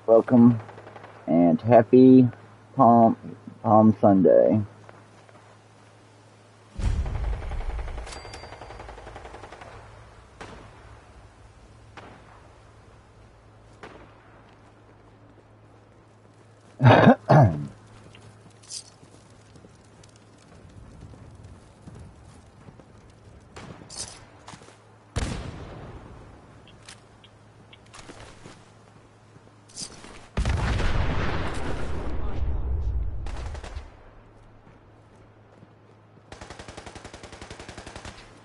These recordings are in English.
Welcome and happy Palm Sunday.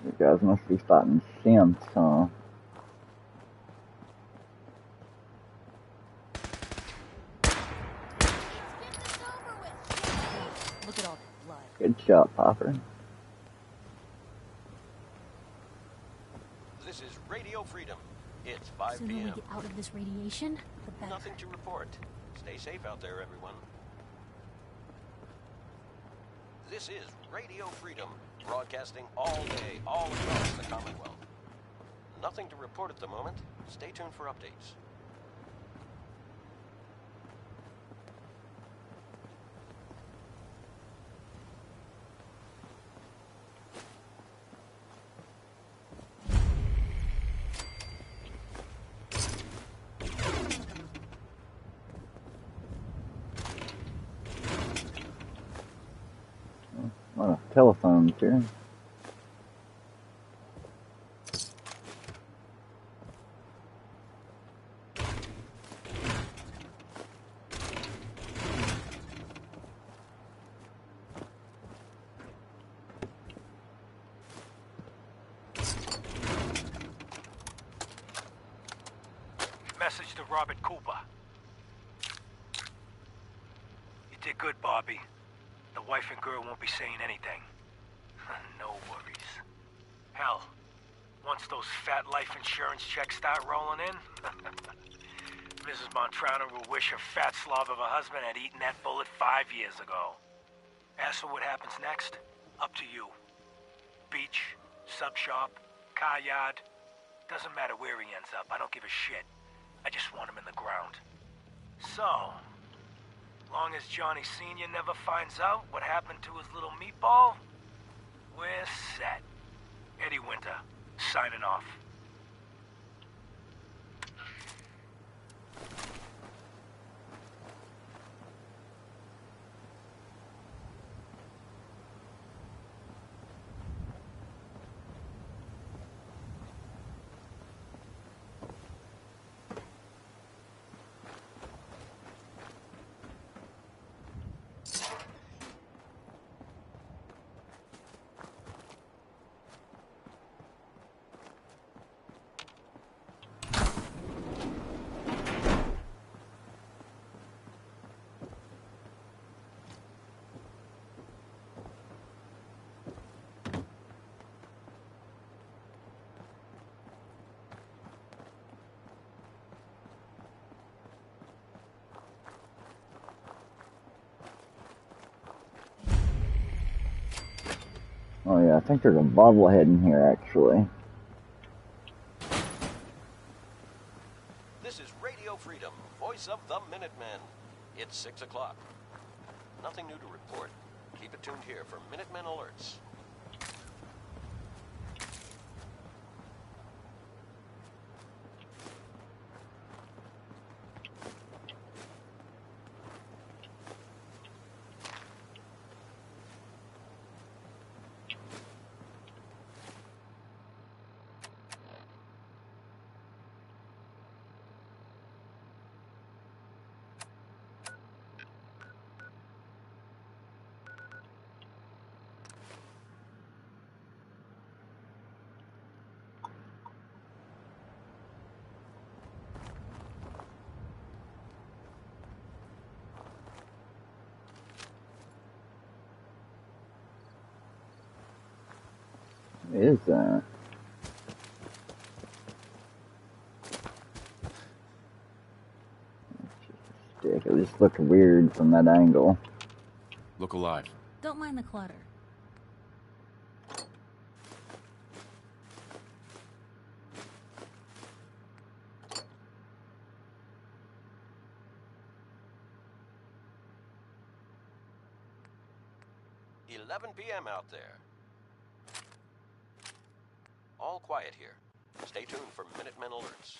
You guys must be spotting synths, huh? Look at all that blood. Good shot, Popper. This is Radio Freedom. It's 5 The sooner we p.m. get out of this radiation, the better. Nothing to report. Stay safe out there, everyone. This is Radio Freedom, broadcasting all day, all across the Commonwealth. Nothing to report at the moment. Stay tuned for updates. A lot of telephones here. Message to Robert Cooper. You did good, Bobby. The wife and girl won't be saying anything. No worries. Hell, once those fat life insurance checks start rolling in, Mrs. Montrano will wish her fat slob of a husband had eaten that bullet 5 years ago. As for what happens next, up to you. Beach, sub shop, car yard, doesn't matter where he ends up, I don't give a shit. I just want him in the ground. So, long as Johnny Sr. never finds out what happened to his little meatball, we're set. Eddie Winter, signing off. Oh yeah, I think there's a bobblehead in here, actually. This is Radio Freedom, voice of the Minutemen. It's 6 o'clock. Nothing new to report. Keep it tuned here for Minutemen alerts. What is that? Stick. It just looked weird from that angle. Look alive. Don't mind the clutter. 11 p.m. out there. All quiet here. Stay tuned for Minutemen alerts.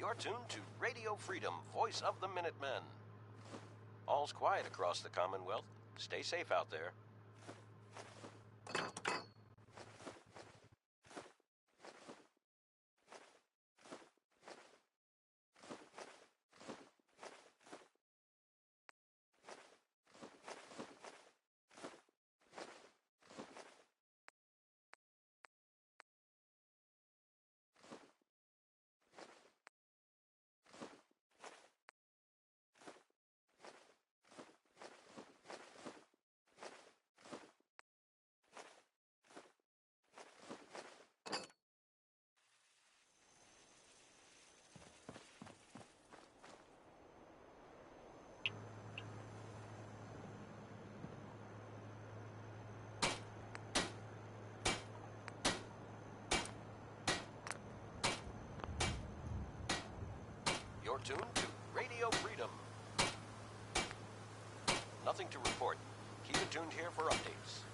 You're tuned to Radio Freedom, voice of the Minutemen. All's quiet across the Commonwealth. Stay safe out there. You're tuned to Radio Freedom. Nothing to report. Keep it tuned here for updates.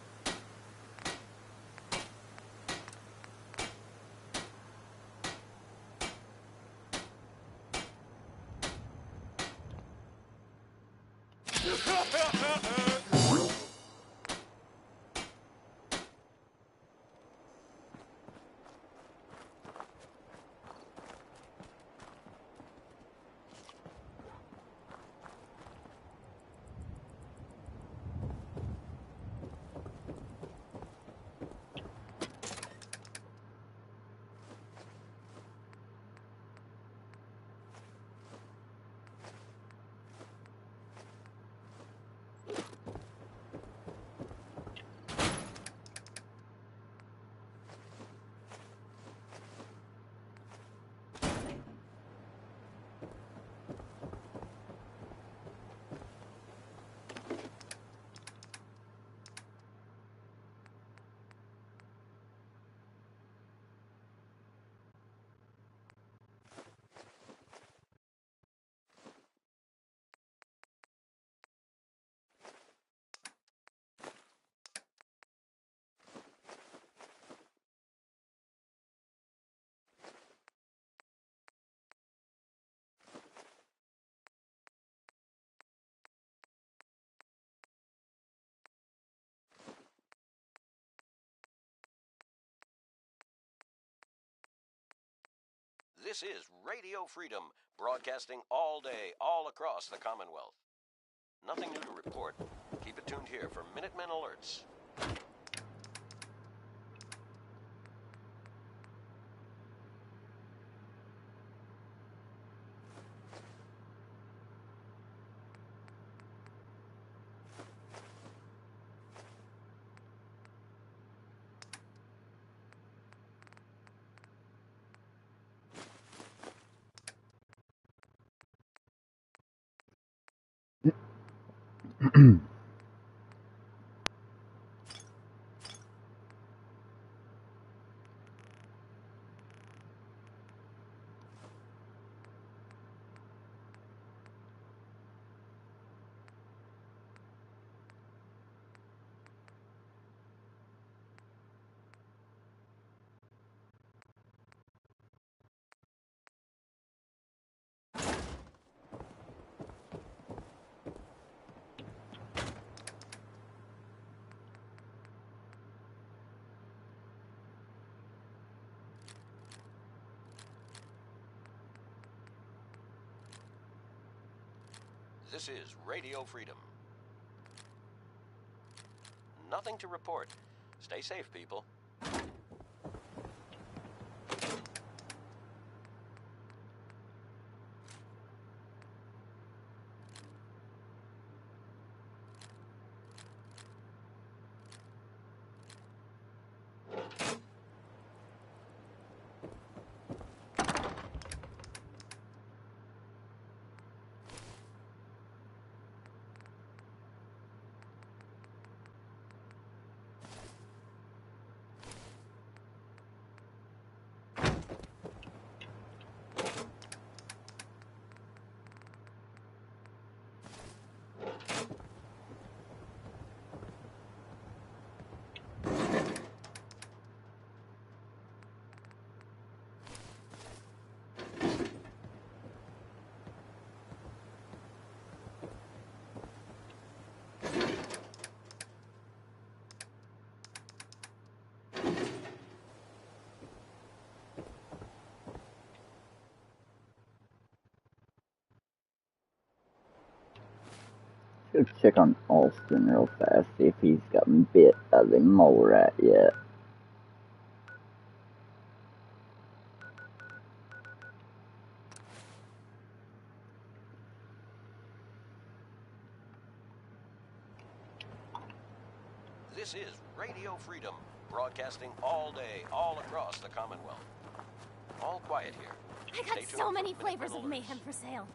This is Radio Freedom, broadcasting all day, all across the Commonwealth. Nothing new to report. Keep it tuned here for Minutemen alerts. This is Radio Freedom. Nothing to report. Stay safe, people. Go check on Austin real fast, see if he's gotten bit by the mole rat yet. This is Radio Freedom, broadcasting all day, all across the Commonwealth. All quiet here. I got so many flavors of mayhem for sale.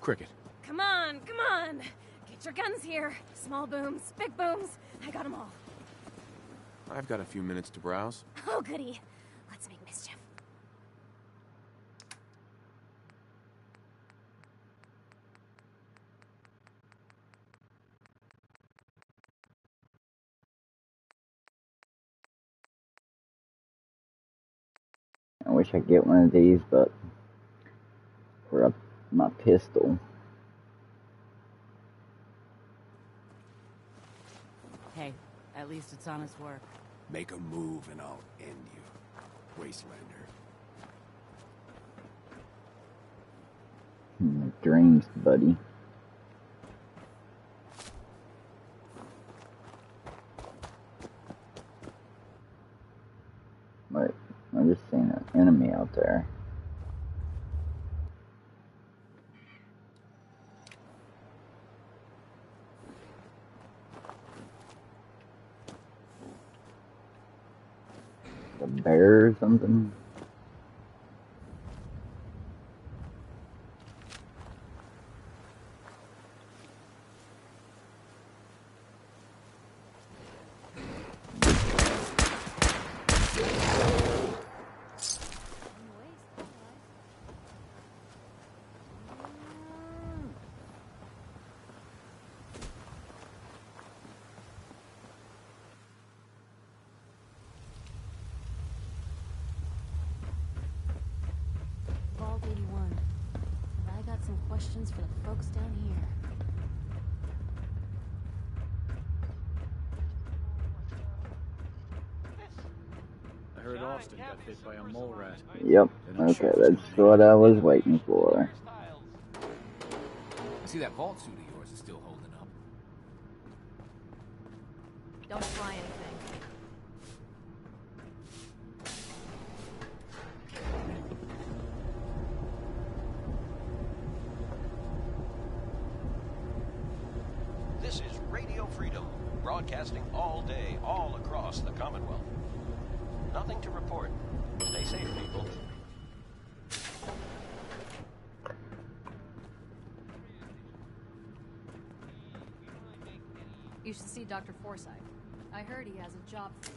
Cricket. Come on, come on. Get your guns here. Small booms, big booms. I got them all. I've got a few minutes to browse. Oh, goody. Let's make mischief. I wish I could get one of these, but for my pistol. Hey, at least it's honest work. Make a move and I'll end you, Wastelander. Dreams, buddy. Wait, I just seen an enemy out there. A bear or something? Vault 81. But I got some questions for the folks down here. I heard Austin got bit by a mole rat. Yep, okay, that's what I was waiting for. I see that vault suit of yours is still holding up. Don't try anything. This is Radio Freedom, broadcasting all day, all across the Commonwealth. Nothing to report. Stay safe, people. You should see Dr. Forsyth. I heard he has a job for you.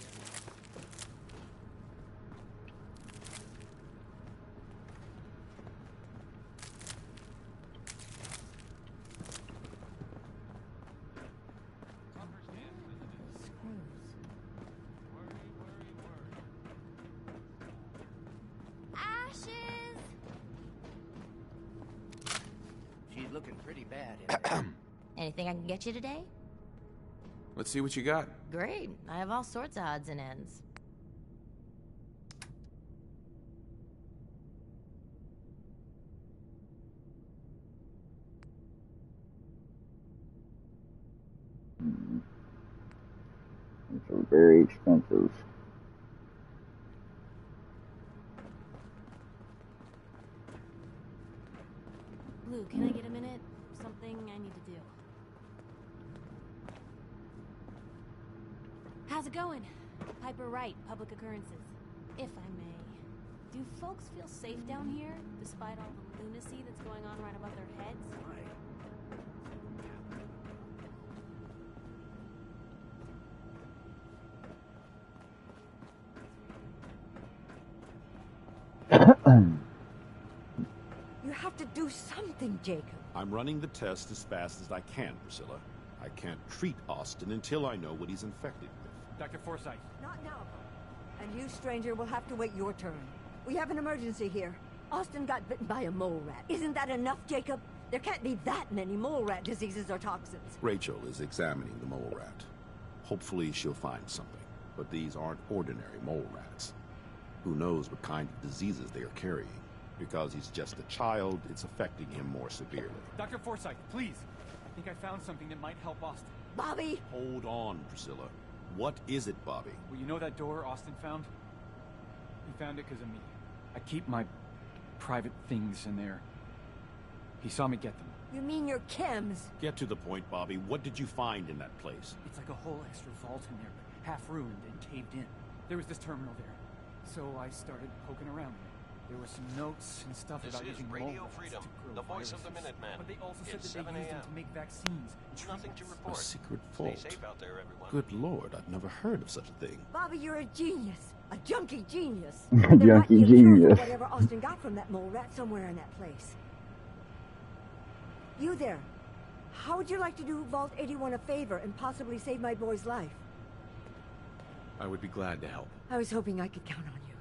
She's looking pretty bad in there. Anything I can get you today? Let's see what you got. Great. I have all sorts of odds and ends. These are very expensive. Blue, can I get a minute? Something I need to do. How's it going? Piper Wright, Public Occurrences. If I may, do folks feel safe down here, despite all the lunacy that's going on right above their heads? You have to do something, Jacob. I'm running the test as fast as I can, Priscilla. I can't treat Austin until I know what he's infected with. Dr. Forsyth. Not now. And you, stranger, will have to wait your turn. We have an emergency here. Austin got bitten by a mole rat. Isn't that enough, Jacob? There can't be that many mole rat diseases or toxins. Rachel is examining the mole rat. Hopefully she'll find something. But these aren't ordinary mole rats. Who knows what kind of diseases they are carrying? Because he's just a child, it's affecting him more severely. Dr. Forsyth, please. think I found something that might help Austin. Bobby! Hold on, Priscilla. What is it, Bobby? Well, you know that door Austin found? He found it because of me. I keep my private things in there. He saw me get them. You mean your chems? Get to the point, Bobby. What did you find in that place? It's like a whole extra vault in there, but half ruined and caved in. There was this terminal there, so I started poking around in it. There were some notes and stuff This about is using Radio mole Freedom, rats to grow the voice of the viruses. Minutemen. But they also said It's that they 7 used them a.m. to make vaccines. and Nothing to treatments. A report. secret Stay vault. safe out there, everyone. Good Lord, I've never heard of such a thing. Bobby, you're a genius. A junkie genius. A There might be junkie a cure for genius. whatever Austin got from that mole rat somewhere in that place. You there. How would you like to do Vault 81 a favor and possibly save my boy's life? I would be glad to help. I was hoping I could count on you.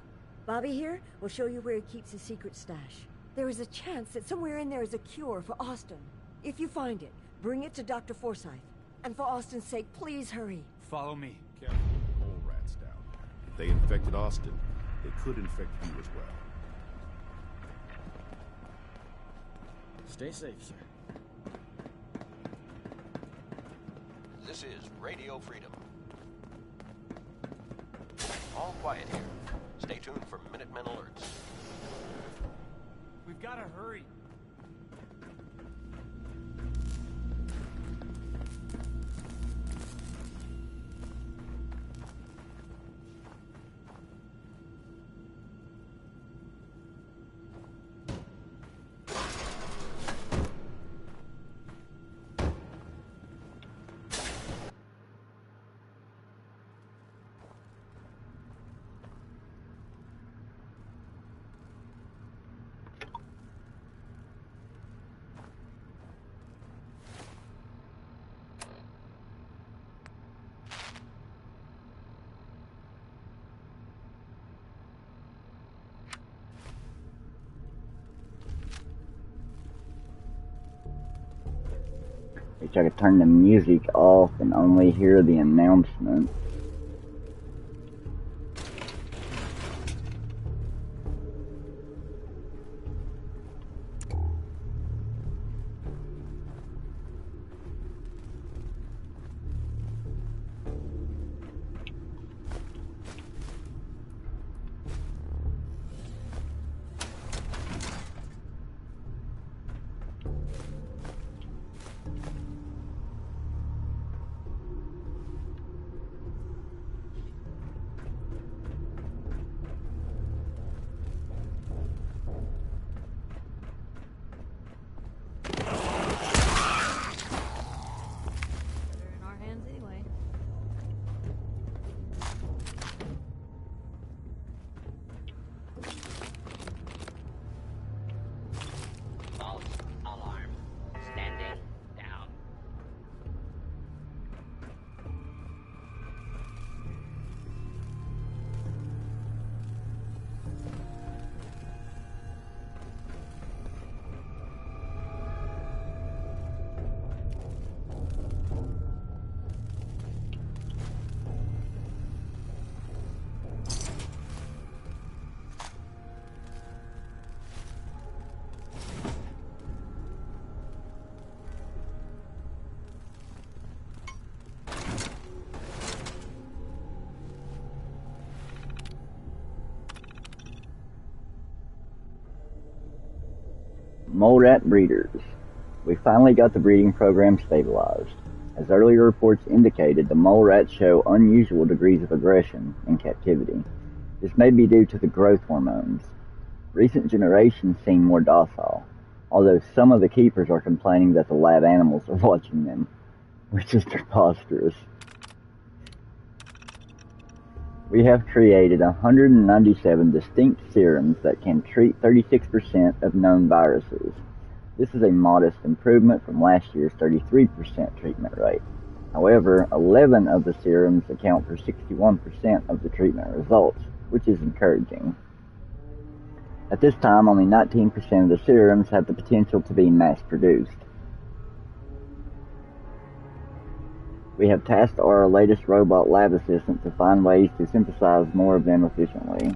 Bobby here will show you where he keeps his secret stash. There is a chance that somewhere in there is a cure for Austin. If you find it, bring it to Dr. Forsyth. And for Austin's sake, please hurry. Follow me. Careful with the mole rats down there. If they infected Austin, they could infect you as well. Stay safe, sir. This is Radio Freedom. All quiet here. Stay tuned for Minutemen alerts. We've got to hurry. Wish I could turn the music off and only hear the announcement. They're in our hands anyway. False alarm. Standing down. Mole rat breeders. We finally got the breeding program stabilized. As earlier reports indicated, the mole rats show unusual degrees of aggression in captivity. This may be due to the growth hormones. Recent generations seem more docile, although some of the keepers are complaining that the lab animals are watching them, which is preposterous. We have created 197 distinct serums that can treat 36% of known viruses. This is a modest improvement from last year's 33% treatment rate. However, 11 of the serums account for 61% of the treatment results, which is encouraging. At this time, only 19% of the serums have the potential to be mass-produced. We have tasked our latest robot lab assistant to find ways to synthesize more of them efficiently.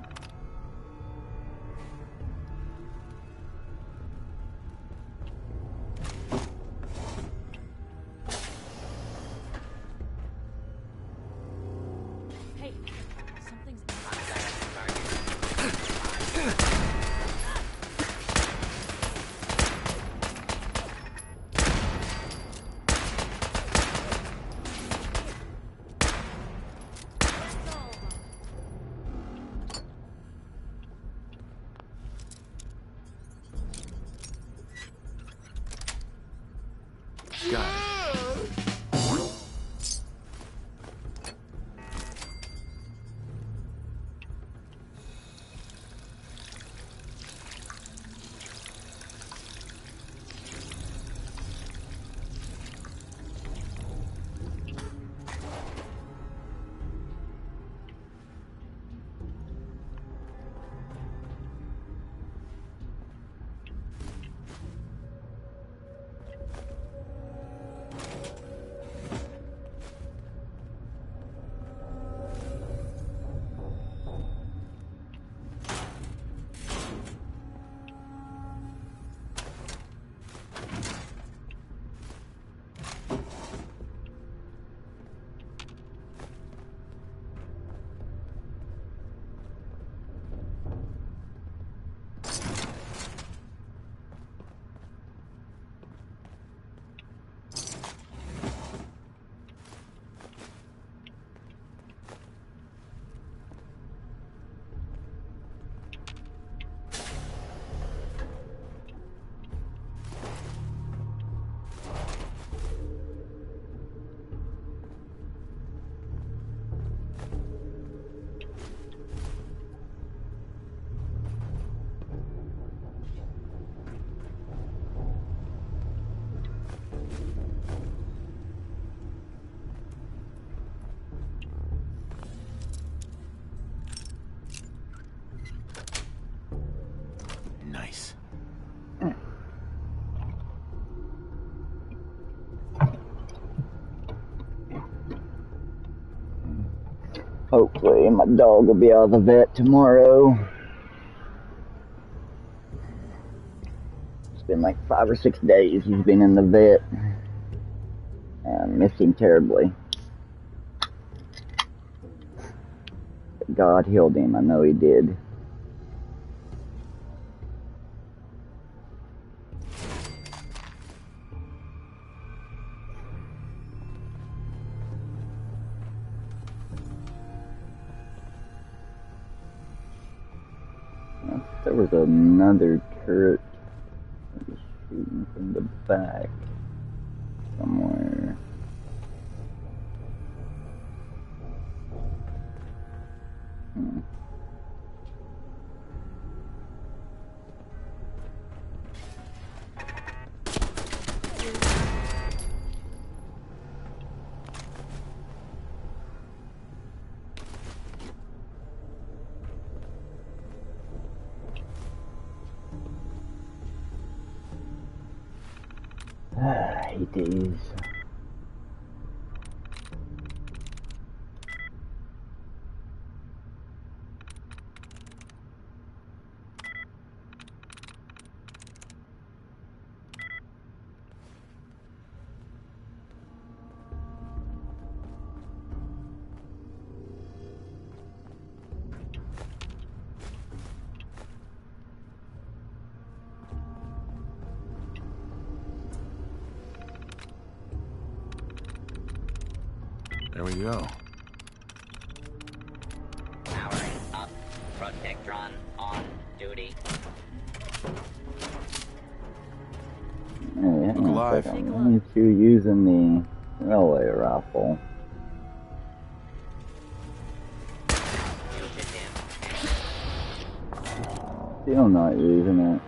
Hopefully my dog will be out of the vet tomorrow. It's been like 5 or 6 days he's been in the vet. I miss him terribly. But God healed him, I know he did. There was another turret shooting from the back somewhere. I hate these. There we go. Powering up. Protectron on duty. Hey, hang on a second. Why aren't you using the railway rifle? Still not using it.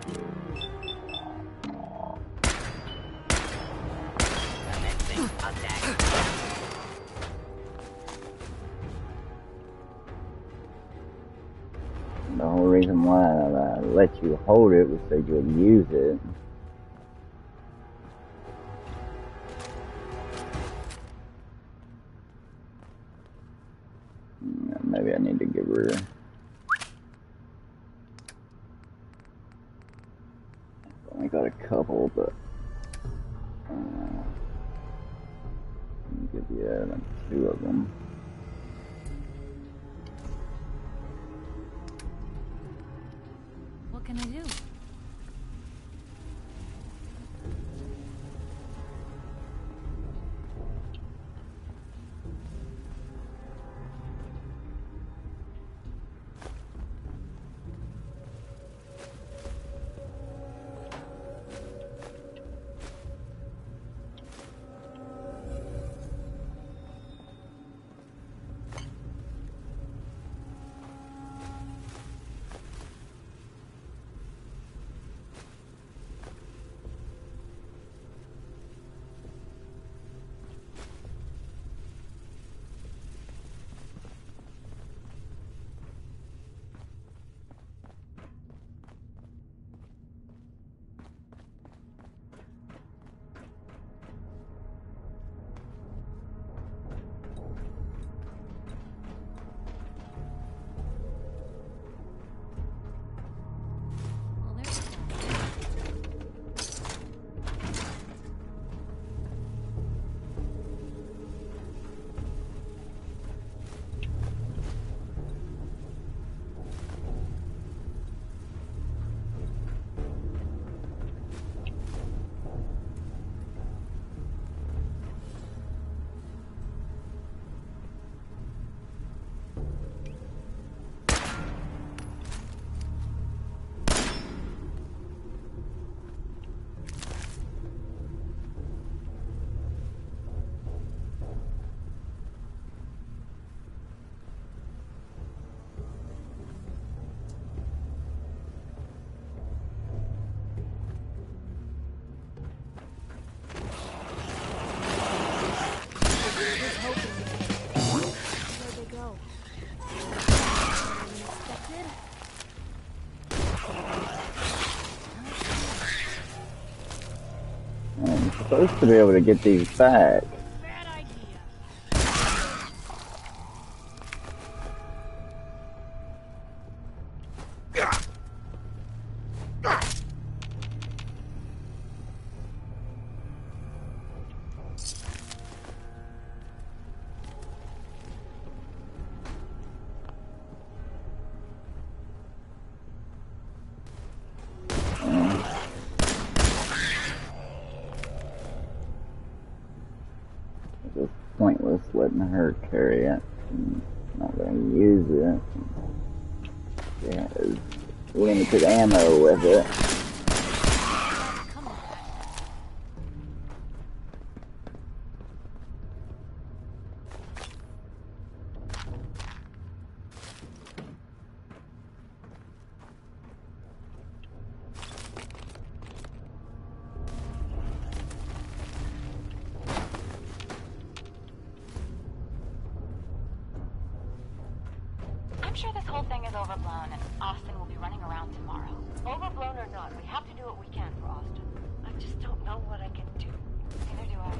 The whole reason why I let you hold it was so you would use it. Maybe I need to give her. I only got a couple, but I'll give you like 2 of them. What can I do? I'm supposed to be able to get these back. letting her carry it. I'm not going to use it. She has limited ammo with it. I'm sure this whole thing is overblown, and Austin will be running around tomorrow. Overblown or not, we have to do what we can for Austin. I just don't know what I can do. Neither do I.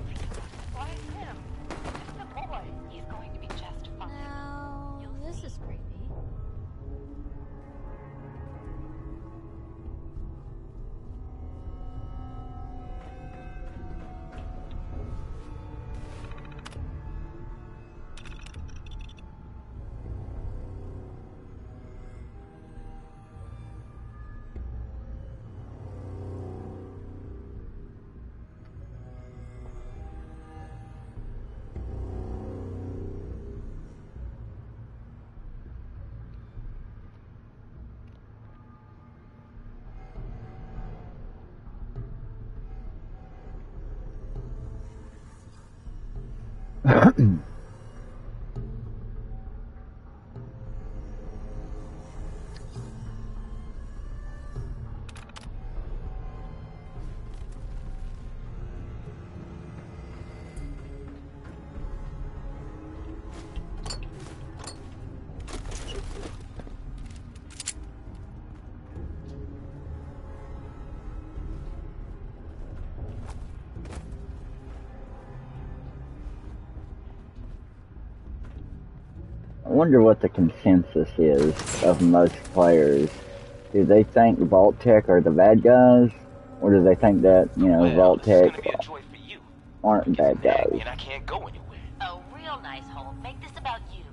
Why him? Just a boy. He's going to be just fine. Now, this is creepy. I wonder what the consensus is of most players. Do they think Vault Tech are the bad guys? Or do they think that, you know, Vault Tech aren't bad guys? And I can't go anywhere. Oh, real nice, Holt. Make this about you.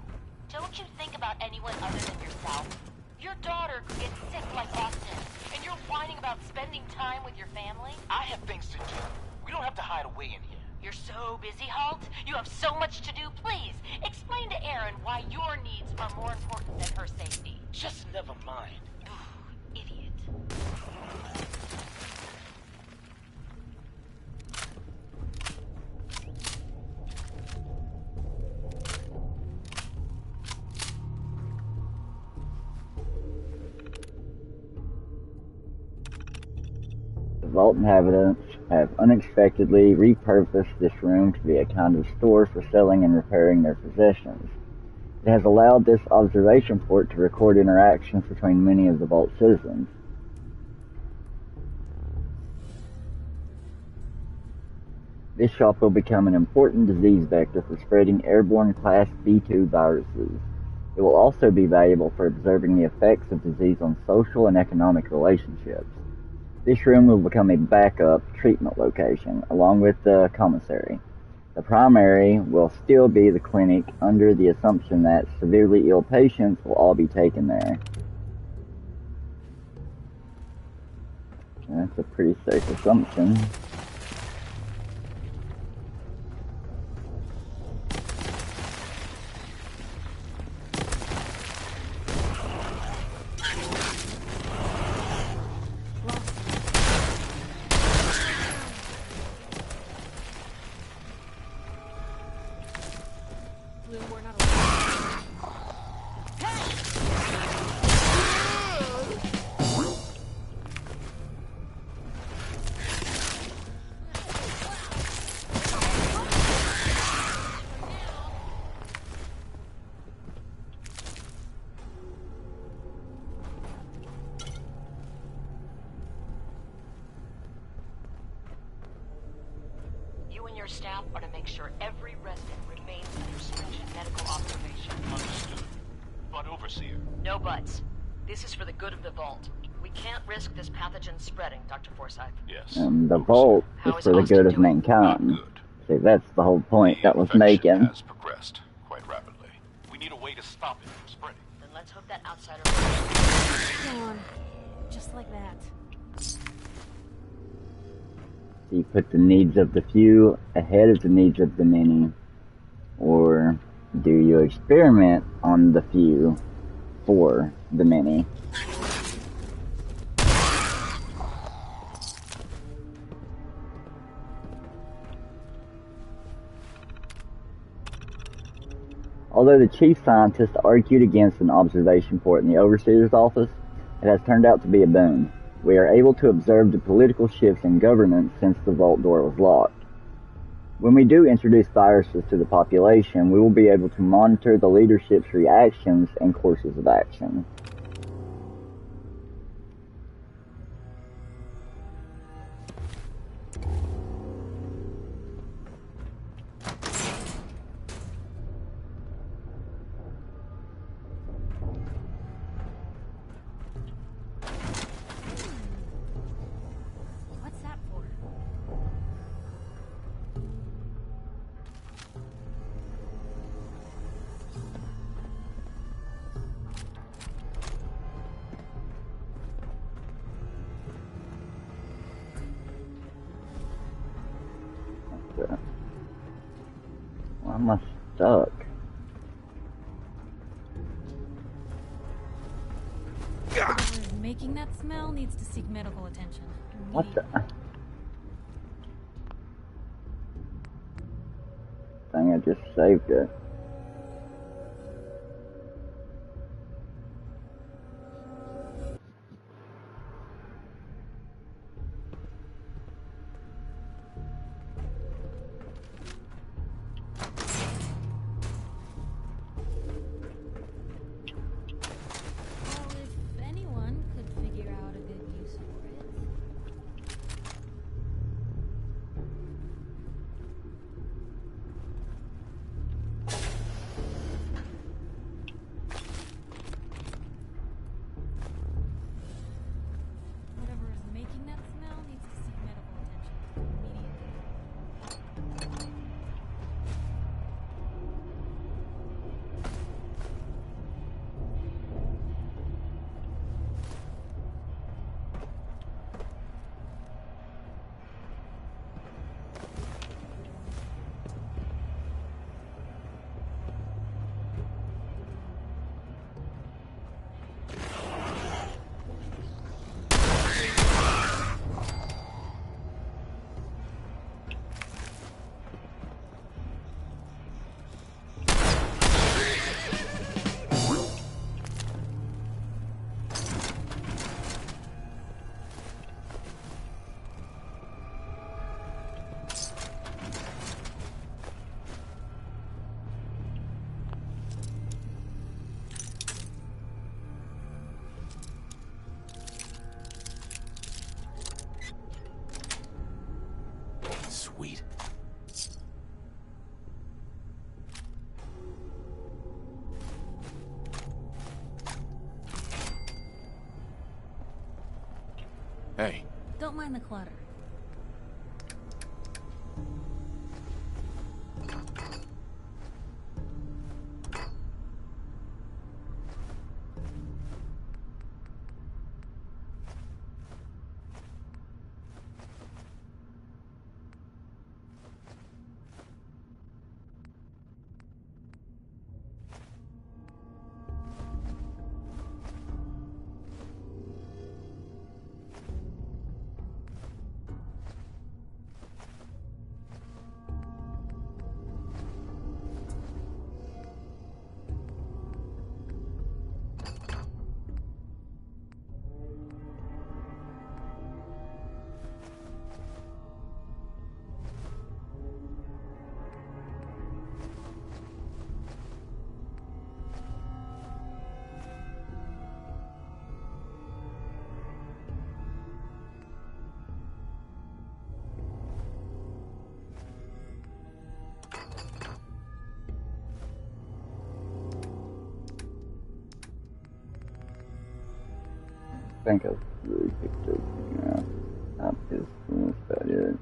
Don't you think about anyone other than yourself? Your daughter could get sick like Austin, and you're whining about spending time with your family? I have things to do. We don't have to hide away in here. You're so busy, Holt. You have so much to do. Please, explain to Erin why your needs are more important than her safety. Just never mind. Idiot. The Vault inhabitants have unexpectedly repurposed this room to be a kind of store for selling and repairing their possessions. It has allowed this observation port to record interactions between many of the Vault citizens. This shop will become an important disease vector for spreading airborne Class B2 viruses. It will also be valuable for observing the effects of disease on social and economic relationships. This room will become a backup treatment location, along with the commissary. The primary will still be the clinic under the assumption that severely ill patients will all be taken there. That's a pretty safe assumption. You and your staff are to make sure every resident remains under stringent medical observation. Understood. But Overseer? No buts. This is for the good of the Vault. We can't risk this pathogen spreading, Dr. Forsyth. Yes. The Vault is for the good of mankind. See, that's the whole point that was making. Has progressed quite rapidly. We need a way to stop it from spreading. Then let's hope that outsider... Come on. Just like that. You put the needs of the few ahead of the needs of the many. Or do you experiment on the few for the many? Although the chief scientist argued against an observation port in the overseer's office, it has turned out to be a boon. We are able to observe the political shifts in governance since the vault door was locked. When we do introduce viruses to the population, we will be able to monitor the leadership's reactions and courses of action. What's that for? Why am I stuck? Whoever is making that smell needs to seek medical attention. What the? Dang, I just saved it. Well, if anyone could figure out a good use for it. Whatever is making that smell needs to seek medical attention immediately. Sweet. Hey. Don't mind the clutter. I think I've really picked everything out. That's about it.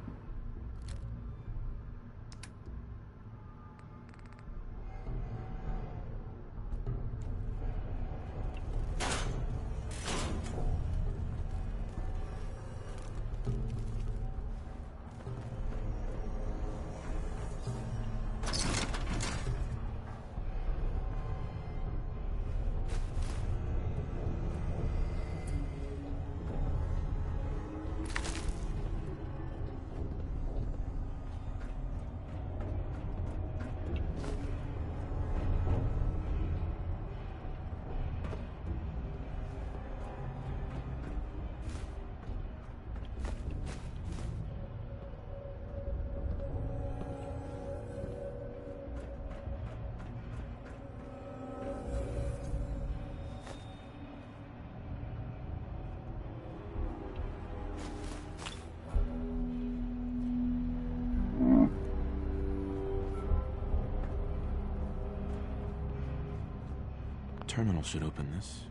terminal should open this.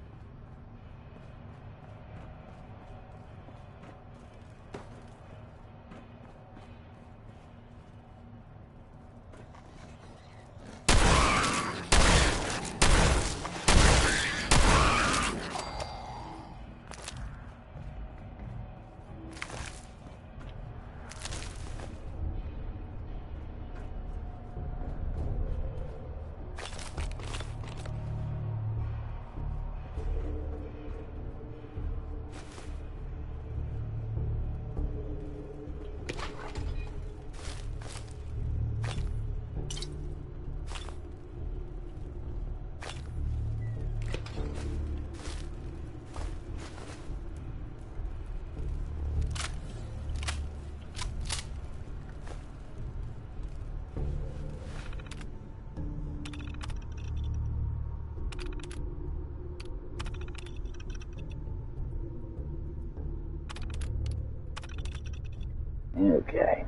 Okay.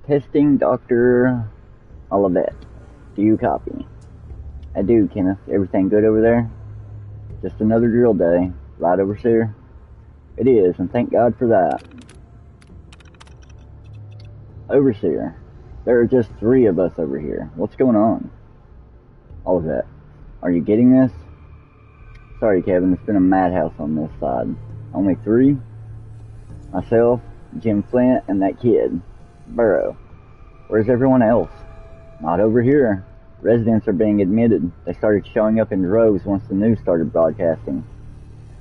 Testing Dr. Olivet. Do you copy? I do, Kenneth. Everything good over there? Just another drill day. Right, Overseer? It is, and thank God for that. Overseer, there are just 3 of us over here. What's going on? Olivet, are you getting this? Sorry, Kevin, it's been a madhouse on this side. Only 3? Myself, Jim Flint, and that kid, Burrow. Where's everyone else? Not over here. Residents are being admitted. They started showing up in droves once the news started broadcasting.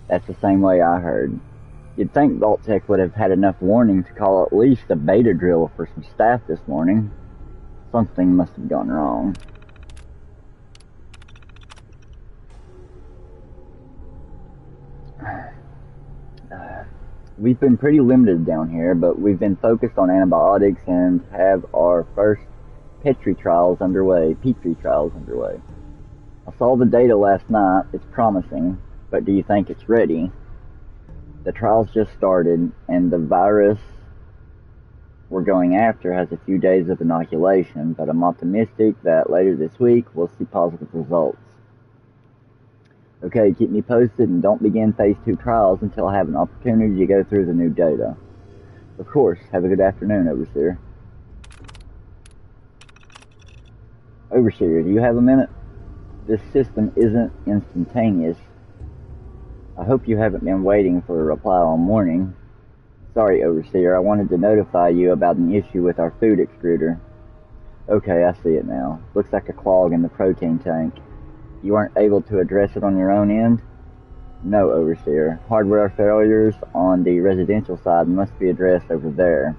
That's the same way I heard. You'd think Vault-Tec would have had enough warning to call at least a beta drill for some staff this morning. Something must have gone wrong. We've been pretty limited down here, but we've been focused on antibiotics and have our first Petri trials underway. I saw the data last night. It's promising, but do you think it's ready? The trials just started, and the virus we're going after has a few days of inoculation, but I'm optimistic that later this week we'll see positive results. Okay, keep me posted and don't begin Phase 2 trials until I have an opportunity to go through the new data. Of course, have a good afternoon, Overseer. Overseer, do you have a minute? This system isn't instantaneous. I hope you haven't been waiting for a reply all morning. Sorry, Overseer, I wanted to notify you about an issue with our food extruder. Okay, I see it now. Looks like a clog in the protein tank. You weren't able to address it on your own end? No, Overseer. Hardware failures on the residential side must be addressed over there.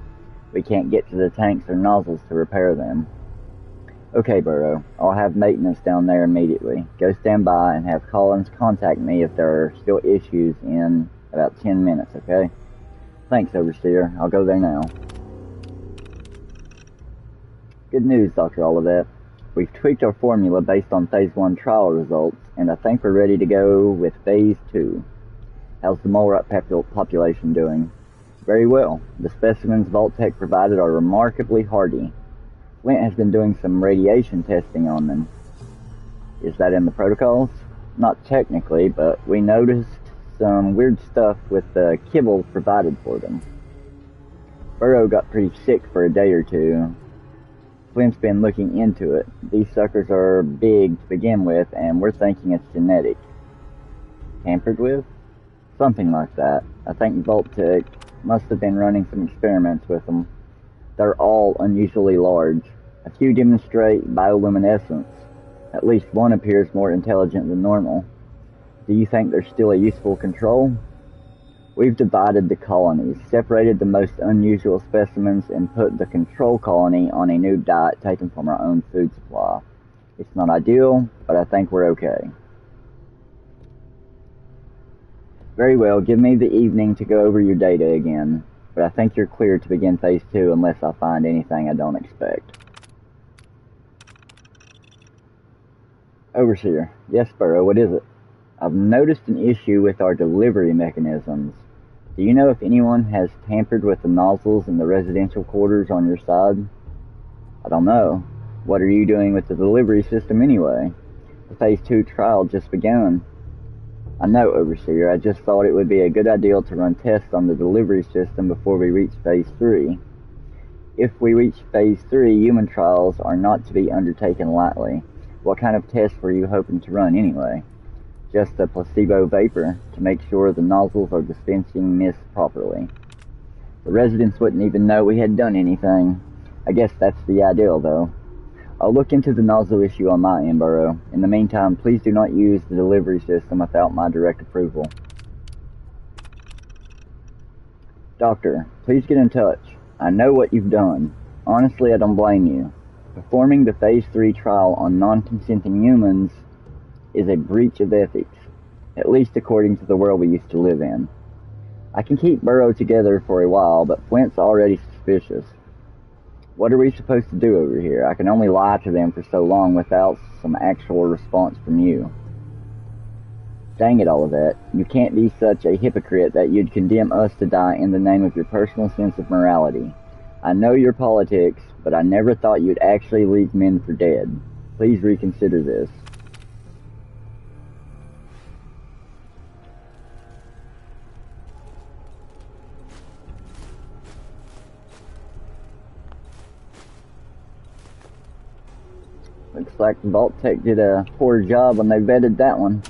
We can't get to the tanks or nozzles to repair them. Okay, Burrow. I'll have maintenance down there immediately. Go stand by and have Collins contact me if there are still issues in about 10 minutes, okay? Thanks, Overseer. I'll go there now. Good news, Dr. Olivet. We've tweaked our formula based on Phase 1 trial results, and I think we're ready to go with Phase 2. How's the mole rat population doing? Very well. The specimens Vault-Tec provided are remarkably hardy. Flint has been doing some radiation testing on them. Is that in the protocols? Not technically, but we noticed some weird stuff with the kibble provided for them. Burrow got pretty sick for a day or 2. Flint's been looking into it. These suckers are big to begin with, and we're thinking it's genetic. Tampered with? Something like that. I think Vault-Tec must have been running some experiments with them. They're all unusually large. A few demonstrate bioluminescence. At least one appears more intelligent than normal. Do you think there's still a useful control? We've divided the colonies, separated the most unusual specimens, and put the control colony on a new diet taken from our own food supply. It's not ideal, but I think we're okay. Very well, give me the evening to go over your data again, but I think you're clear to begin Phase 2 unless I find anything I don't expect. Overseer. Yes, Burrow, what is it? I've noticed an issue with our delivery mechanisms. Do you know if anyone has tampered with the nozzles in the residential quarters on your side? I don't know. What are you doing with the delivery system anyway? The Phase 2 trial just begun. I know, Overseer, I just thought it would be a good idea to run tests on the delivery system before we reach Phase 3. If we reach Phase 3, human trials are not to be undertaken lightly. What kind of tests were you hoping to run anyway? Just a placebo vapor to make sure the nozzles are dispensing mist properly. The residents wouldn't even know we had done anything. I guess that's the ideal, though. I'll look into the nozzle issue on my end, Burrow. In the meantime, please do not use the delivery system without my direct approval. Doctor, please get in touch. I know what you've done. Honestly, I don't blame you. Performing the Phase 3 trial on non-consenting humans is a breach of ethics, at least according to the world we used to live in. I can keep Burrow together for a while, but Flint's already suspicious. What are we supposed to do over here? I can only lie to them for so long without some actual response from you. Dang it, all of that. You can't be such a hypocrite that you'd condemn us to die in the name of your personal sense of morality. I know your politics, but I never thought you'd actually leave men for dead. Please reconsider this. Looks like Vault Tech did a poor job when they vetted that one.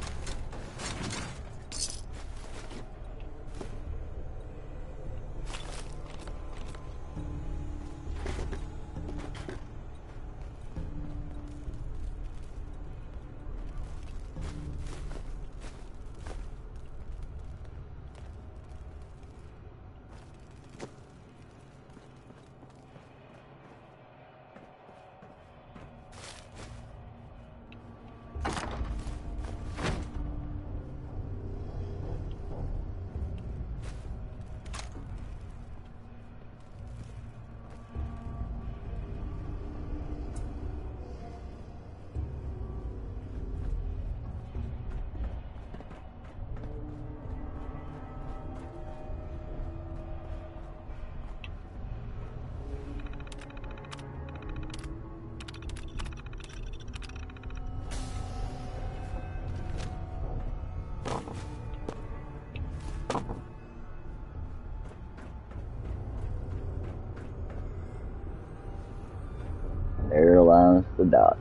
There lies the docks.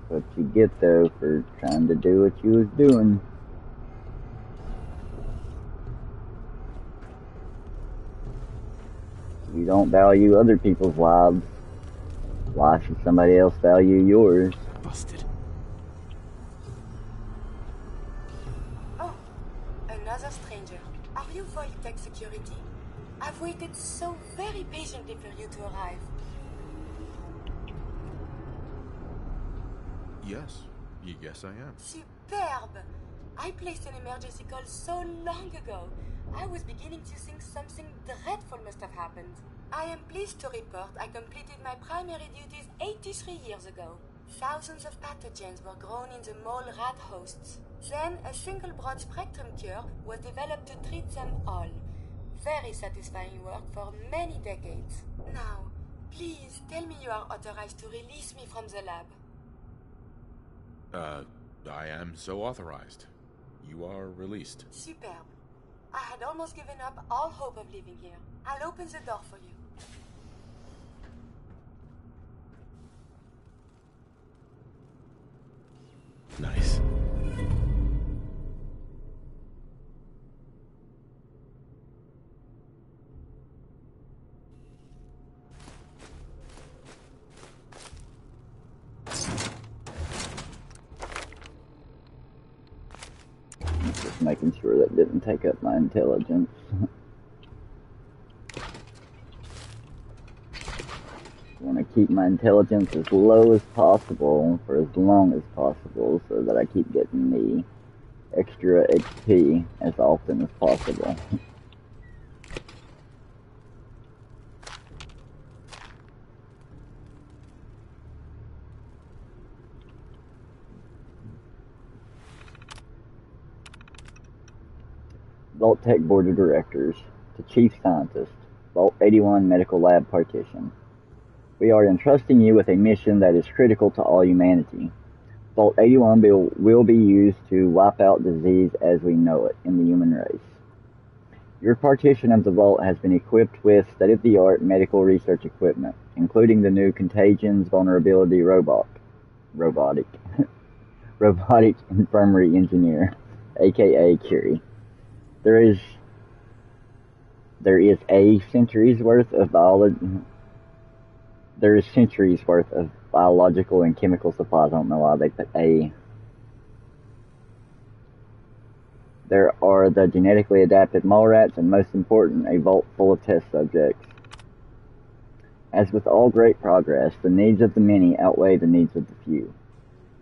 What you get though for trying to do what you was doing. You don't value other people's lives. Why should somebody else value yours? Busted. Oh, another stranger. Are you Vault-Tec security? I've waited so very patiently for you to arrive. Yes, I am. Superb! I placed an emergency call so long ago. I was beginning to think something dreadful must have happened. I am pleased to report I completed my primary duties 83 years ago. Thousands of pathogens were grown in the mole rat hosts. Then a single broad-spectrum cure was developed to treat them all. Very satisfying work for many decades. Now, please tell me you are authorized to release me from the lab. I am so authorized. You are released. Superb. I had almost given up all hope of leaving here. I'll open the door for you. Nice. Just making sure that didn't take up my intelligence. I want to keep my intelligence as low as possible for as long as possible so that I keep getting the extra XP as often as possible. Vault Tech Board of Directors, to Chief Scientist, Vault 81 Medical Lab Partition. We are entrusting you with a mission that is critical to all humanity. Vault 81 will be used to wipe out disease as we know it in the human race. Your partition of the vault has been equipped with state-of-the-art medical research equipment, including the new Contagions Vulnerability Robotic Infirmary Engineer, aka Curie. There is a century's worth of biological and chemical supplies. I don't know why they put a. There are the genetically adapted mole rats, and most important, a vault full of test subjects. As with all great progress, the needs of the many outweigh the needs of the few.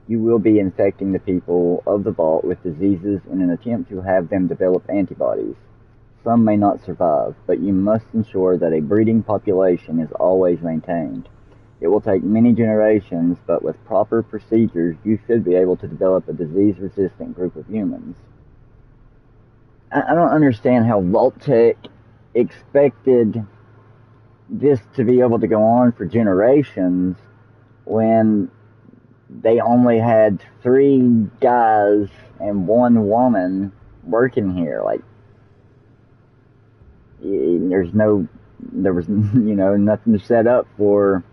You will be infecting the people of the vault with diseases in an attempt to have them develop antibodies. Some may not survive, but you must ensure that a breeding population is always maintained. It will take many generations, but with proper procedures, you should be able to develop a disease-resistant group of humans. I don't understand how Vault-Tec expected this to be able to go on for generations when they only had 3 guys and 1 woman working here. Like, there was nothing set up for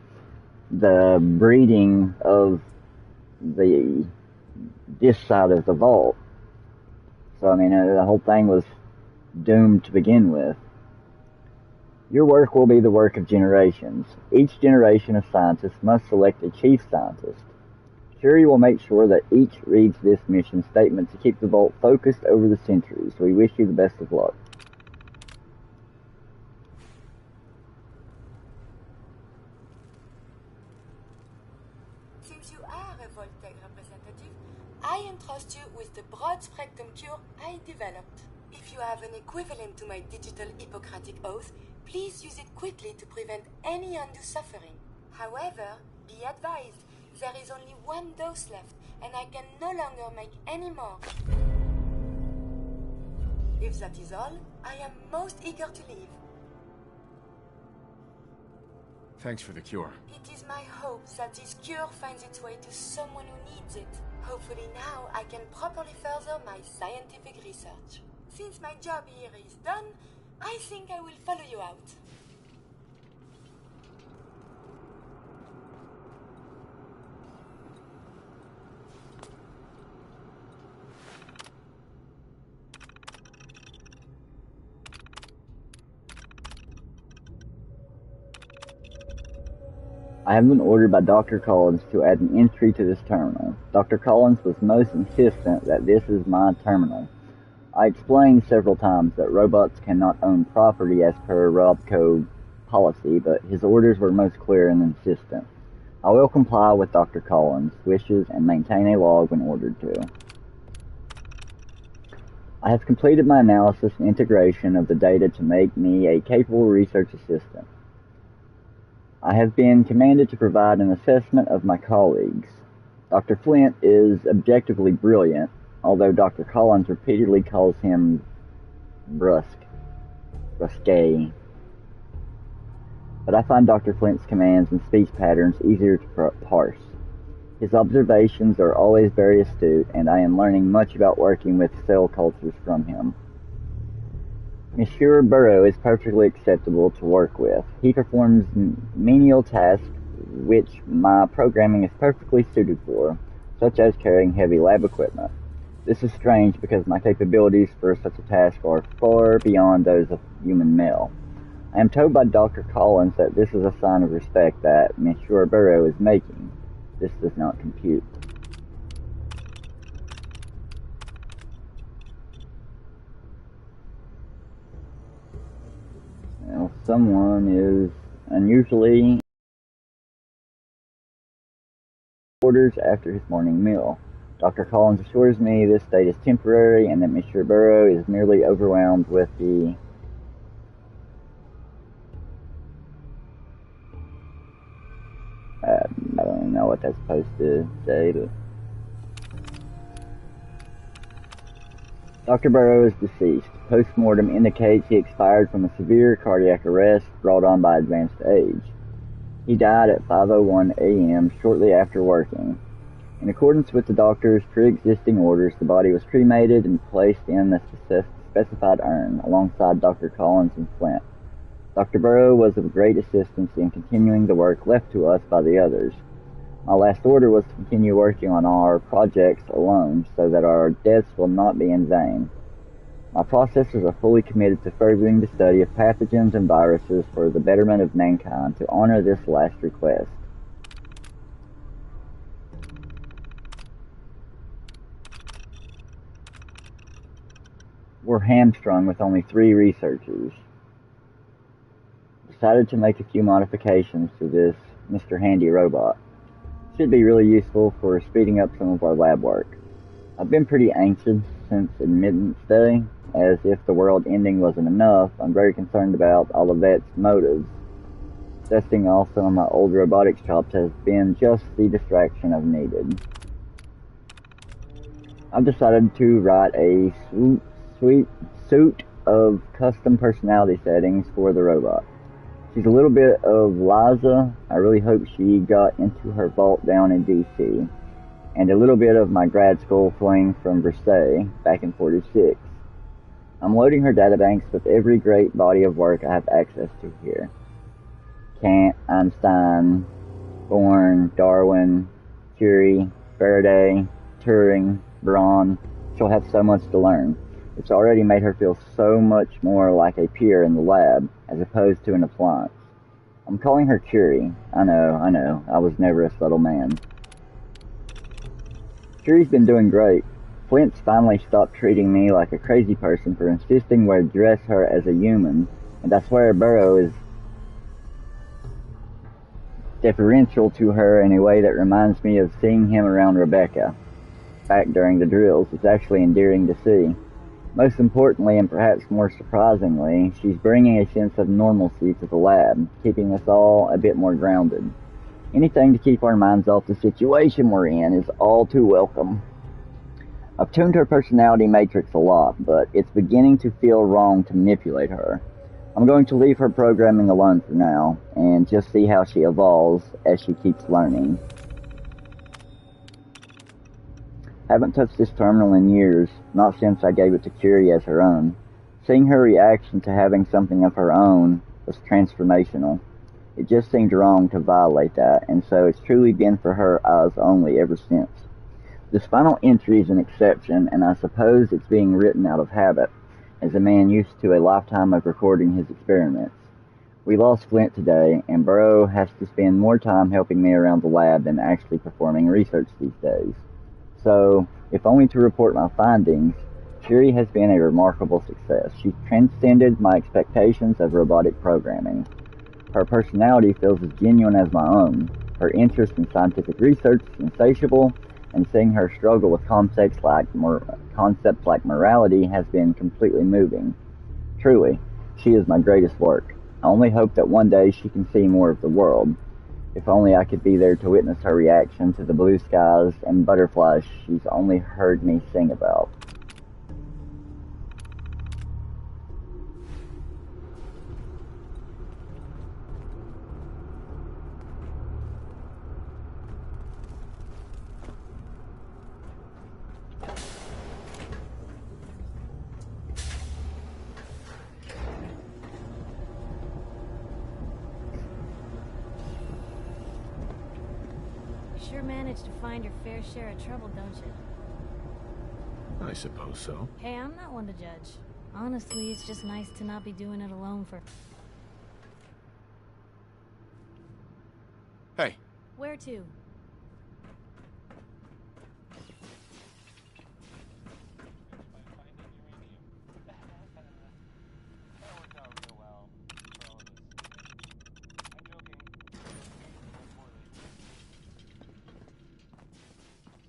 the breeding of this side of the vault. So, I mean, the whole thing was doomed to begin with. Your work will be the work of generations. Each generation of scientists must select a chief scientist. Curie will make sure that each reads this mission statement to keep the vault focused over the centuries. We wish you the best of luck. Since you are a Vault-Tec representative, I entrust you with the broad-spectrum cure I developed. If you have an equivalent to my digital Hippocratic oath, please use it quickly to prevent any undue suffering. However, be advised, there is only 1 dose left, and I can no longer make any more. If that is all, I am most eager to leave. Thanks for the cure. It is my hope that this cure finds its way to someone who needs it. Hopefully now I can properly further my scientific research. Since my job here is done, I think I will follow you out. I have been ordered by Dr. Collins to add an entry to this terminal. Dr. Collins was most insistent that this is my terminal. I explained several times that robots cannot own property as per Robco policy, but his orders were most clear and insistent. I will comply with Dr. Collins' wishes and maintain a log when ordered to. I have completed my analysis and integration of the data to make me a capable research assistant. I have been commanded to provide an assessment of my colleagues. Dr. Flint is objectively brilliant, although Dr. Collins repeatedly calls him brusque. But I find Dr. Flint's commands and speech patterns easier to parse. His observations are always very astute, and I am learning much about working with cell cultures from him. Monsieur Burrow is perfectly acceptable to work with. He performs menial tasks which my programming is perfectly suited for, such as carrying heavy lab equipment. This is strange because my capabilities for such a task are far beyond those of human male. I am told by Dr. Collins that this is a sign of respect that Monsieur Burrow is making. This does not compute. Well, someone is unusually orders after his morning meal. Dr. Collins assures me this state is temporary and that Monsieur Burrow is merely overwhelmed with the I don't know what that's supposed to say, but Dr. Burrow is deceased. Post-mortem indicates he expired from a severe cardiac arrest brought on by advanced age. He died at 5:01 a.m. shortly after working. In accordance with the doctor's pre-existing orders, the body was cremated and placed in the specified urn alongside Dr. Collins and Flint. Dr. Burrow was of great assistance in continuing the work left to us by the others. My last order was to continue working on our projects alone so that our deaths will not be in vain. My processors are fully committed to furthering the study of pathogens and viruses for the betterment of mankind to honor this last request. We're hamstrung with only 3 researchers. Decided to make a few modifications to this Mr. Handy robot. Should be really useful for speeding up some of our lab work. I've been pretty anxious since admittance day, as if the world ending wasn't enough, I'm very concerned about all of Vet's motives. Dusting off some of my old robotics chops has been just the distraction I've needed. I've decided to write a suite of custom personality settings for the robot. She's a little bit of Liza. I really hope she got into her vault down in DC. And a little bit of my grad school fling from Versailles back in 46. I'm loading her databanks with every great body of work I have access to here. Kant, Einstein, Bohr, Darwin, Curie, Faraday, Turing, Braun. She'll have so much to learn. It's already made her feel so much more like a peer in the lab, as opposed to an appliance. I'm calling her Curie. I know, I was never a subtle man. Curie's been doing great. Flint's finally stopped treating me like a crazy person for insisting we address her as a human, and I swear Burrow is deferential to her in a way that reminds me of seeing him around Rebecca back during the drills. It's actually endearing to see. Most importantly, and perhaps more surprisingly, she's bringing a sense of normalcy to the lab, keeping us all a bit more grounded. Anything to keep our minds off the situation we're in is all too welcome. I've tuned her personality matrix a lot, but it's beginning to feel wrong to manipulate her. I'm going to leave her programming alone for now, and just see how she evolves as she keeps learning. Haven't touched this terminal in years, not since I gave it to Curie as her own. Seeing her reaction to having something of her own was transformational. It just seemed wrong to violate that, and so it's truly been for her eyes only ever since. This final entry is an exception, and I suppose it's being written out of habit, as a man used to a lifetime of recording his experiments. We lost Flint today, and Burrow has to spend more time helping me around the lab than actually performing research these days. So, if only to report my findings, Curie has been a remarkable success. She's transcended my expectations of robotic programming. Her personality feels as genuine as my own. Her interest in scientific research is insatiable, and seeing her struggle with concepts like morality has been completely moving. Truly, she is my greatest work. I only hope that one day she can see more of the world. If only I could be there to witness her reaction to the blue skies and butterflies she's only heard me sing about. Sure managed to find your fair share of trouble, don't you? I suppose so. Hey, I'm not one to judge. Honestly, it's just nice to not be doing it alone for... Hey. Where to?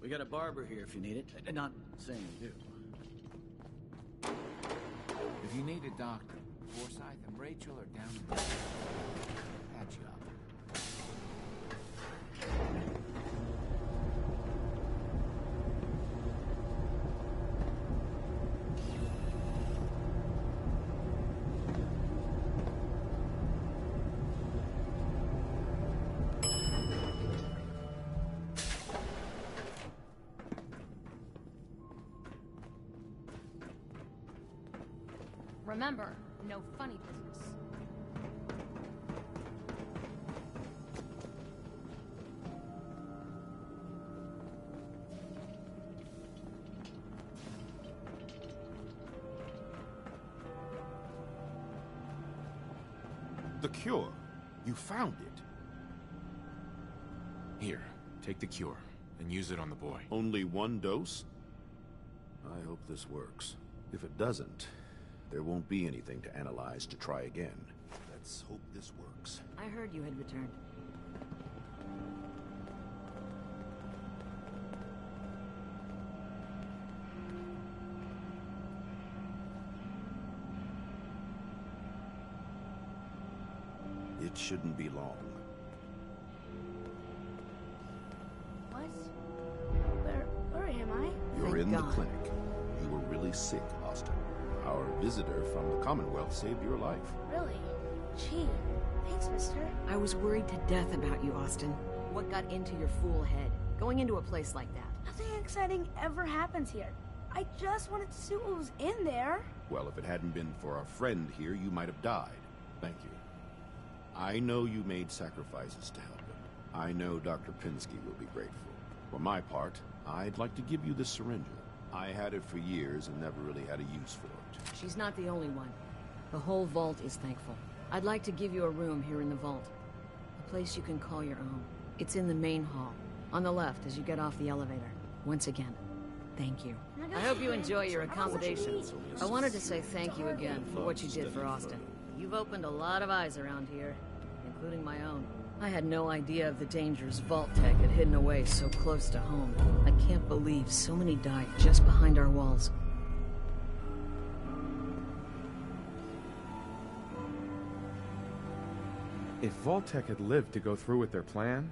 We got a barber here if you need it. Not saying you do. If you need a doctor, Forsyth and Rachel are down in the patch you up. Remember, no funny business. The cure. You found it. Here, take the cure, and use it on the boy. Only one dose? I hope this works. If it doesn't, there won't be anything to analyze to try again. Let's hope this works. I heard you had returned. It shouldn't be long. What? Where am I? You're in the clinic. You were really sick, Austin. Our visitor from the Commonwealth saved your life. Really? Gee, thanks, mister. I was worried to death about you, Austin. What got into your fool head? Going into a place like that? Nothing exciting ever happens here. I just wanted to see what was in there. Well, if it hadn't been for our friend here, you might have died. Thank you. I know you made sacrifices to help him. I know Dr. Pinsky will be grateful. For my part, I'd like to give you this syringe. I had it for years and never really had a use for it. She's not the only one. The whole vault is thankful. I'd like to give you a room here in the vault. A place you can call your own. It's in the main hall. On the left as you get off the elevator. Once again, thank you. I hope you enjoy your accommodations. I wanted to say thank you again for what you did for Austin. You've opened a lot of eyes around here, including my own. I had no idea of the dangers Vault Tech had hidden away so close to home. I can't believe so many died just behind our walls. If Vault-Tec had lived to go through with their plan,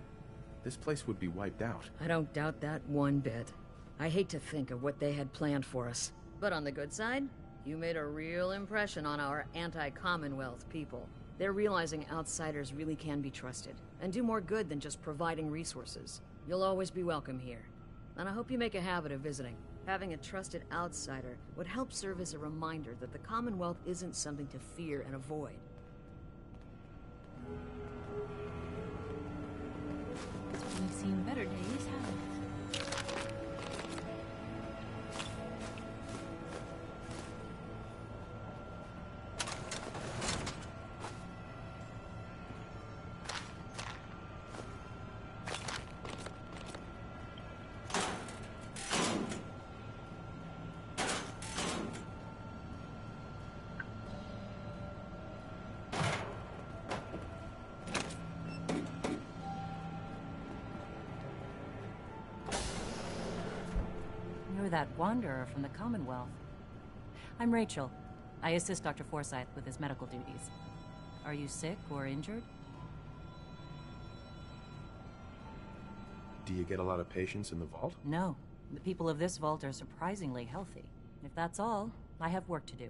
this place would be wiped out. I don't doubt that one bit. I hate to think of what they had planned for us. But on the good side, you made a real impression on our anti-Commonwealth people. They're realizing outsiders really can be trusted, and do more good than just providing resources. You'll always be welcome here. And I hope you make a habit of visiting. Having a trusted outsider would help serve as a reminder that the Commonwealth isn't something to fear and avoid. We've seen better days, haven't we? You're that wanderer from the Commonwealth. I'm Rachel. I assist Dr. Forsyth with his medical duties. Are you sick or injured? Do you get a lot of patients in the vault? No. The people of this vault are surprisingly healthy. If that's all, I have work to do.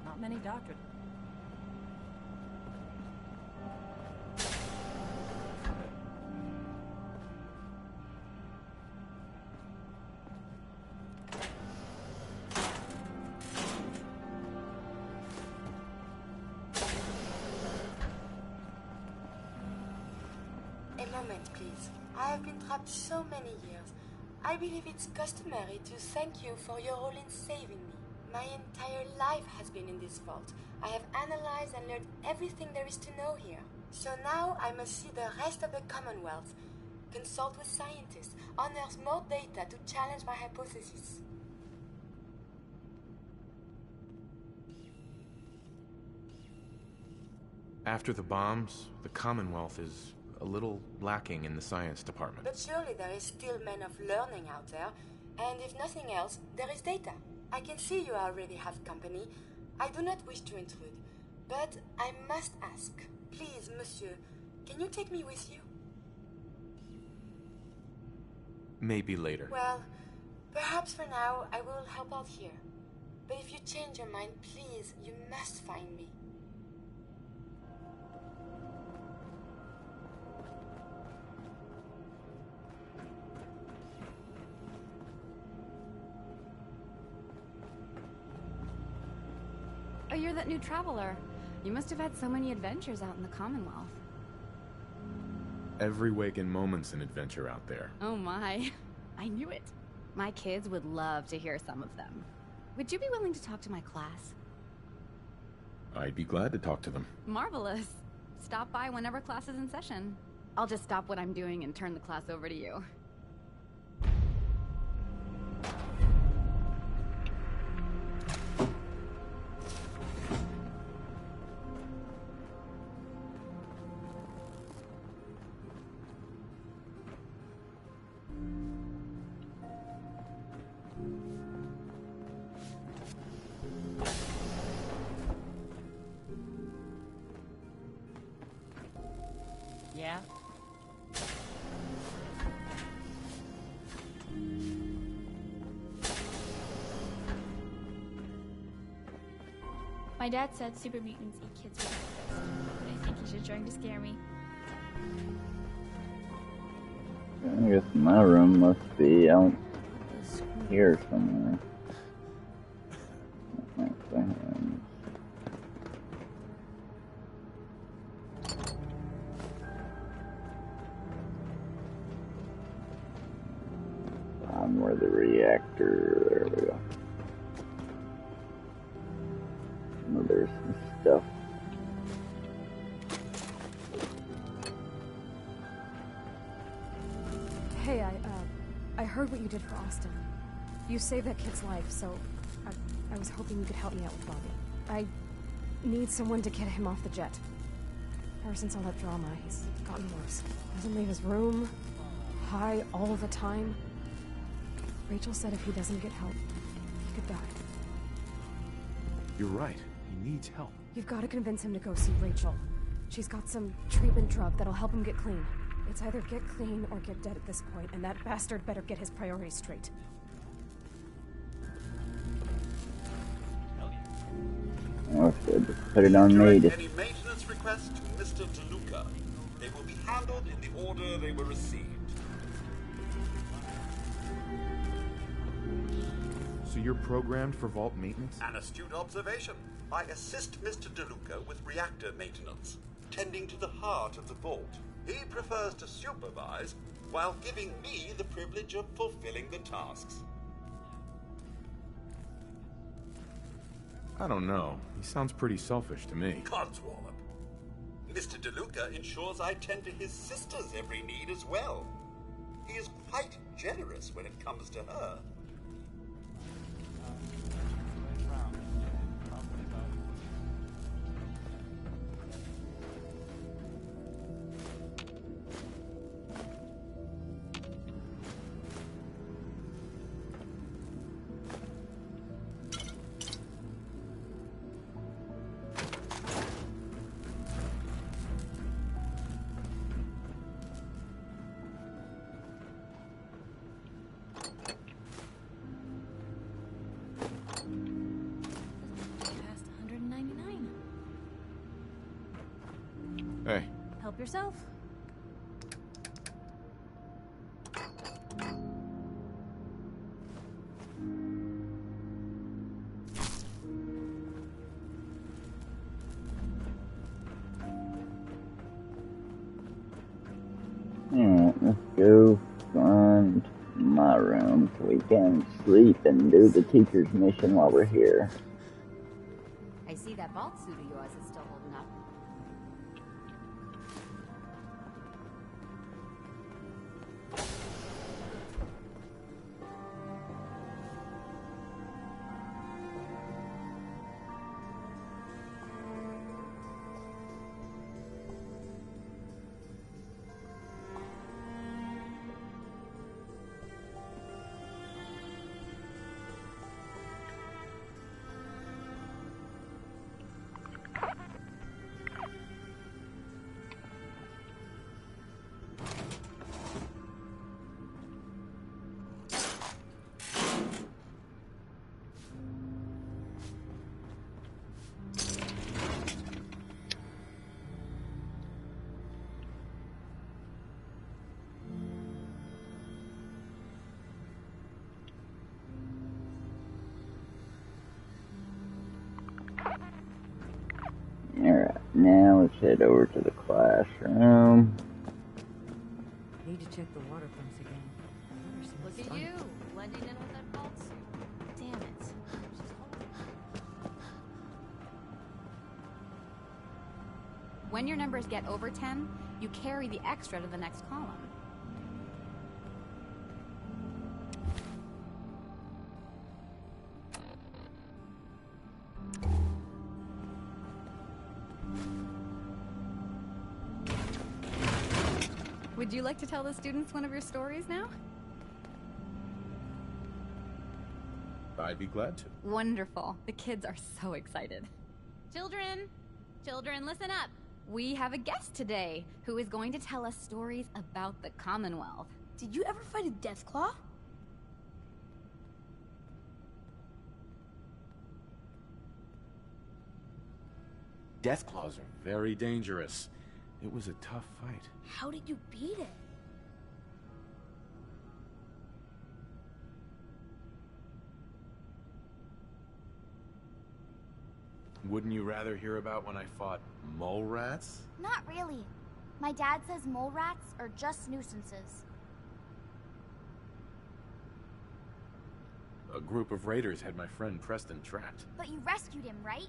Not many doctors. A moment, please. I have been trapped so many years. I believe it's customary to thank you for your role in saving me. My entire life has been in this vault. I have analyzed and learned everything there is to know here. So now I must see the rest of the Commonwealth, consult with scientists, unearth more data to challenge my hypothesis. After the bombs, the Commonwealth is a little lacking in the science department. But surely there is still men of learning out there, and if nothing else, there is data. I can see you already have company. I do not wish to intrude, but I must ask. Please, monsieur, can you take me with you? Maybe later. Well, perhaps for now I will help out here. But if you change your mind, please, you must find me. Oh, you're that new traveler. You must have had so many adventures out in the Commonwealth. Every waking moment's an adventure out there. Oh my. I knew it. My kids would love to hear some of them. Would you be willing to talk to my class? I'd be glad to talk to them. Marvelous. Stop by whenever class is in session. I'll just stop what I'm doing and turn the class over to you. Yeah? My dad said super mutants eat kids for breakfast, but I think he's just trying to scare me. I guess my room must be out here somewhere. I'm where the reactor. There we go. Oh, there's some stuff. Hey, I heard what you did for Austin. You saved that kid's life, so I was hoping you could help me out with Bobby. I need someone to get him off the jet. Ever since all that drama, he's gotten worse. Doesn't leave his room, high all the time. Rachel said if he doesn't get help, he could die. You're right. He needs help. You've got to convince him to go see Rachel. She's got some treatment drug that'll help him get clean. It's either get clean or get dead at this point, and that bastard better get his priorities straight. Okay, just put it on me. Any maintenance requests to Mr. DeLuca. They will be handled in the order they were received. So you're programmed for vault maintenance? An astute observation. I assist Mr. DeLuca with reactor maintenance, tending to the heart of the vault. He prefers to supervise while giving me the privilege of fulfilling the tasks. I don't know. He sounds pretty selfish to me. Codswallop. Mr. DeLuca ensures I tend to his sister's every need as well. He is quite generous when it comes to her. Hey. Help yourself. Alright, let's go find my room so we can sleep and do the teacher's mission while we're here. I see that vault suit of yours is still holding up. let's head over to the classroom. Need to check the water pumps again. Look at you, blending in with that vault suit. Damn it. When your numbers get over 10, you carry the extra to the next column. Would you like to tell the students one of your stories now? I'd be glad to. Wonderful. The kids are so excited. Children! Children, listen up! We have a guest today who is going to tell us stories about the Commonwealth. Did you ever fight a Deathclaw? Deathclaws are very dangerous. It was a tough fight. How did you beat it? Wouldn't you rather hear about when I fought mole rats? Not really. My dad says mole rats are just nuisances. A group of raiders had my friend Preston trapped. But you rescued him, right?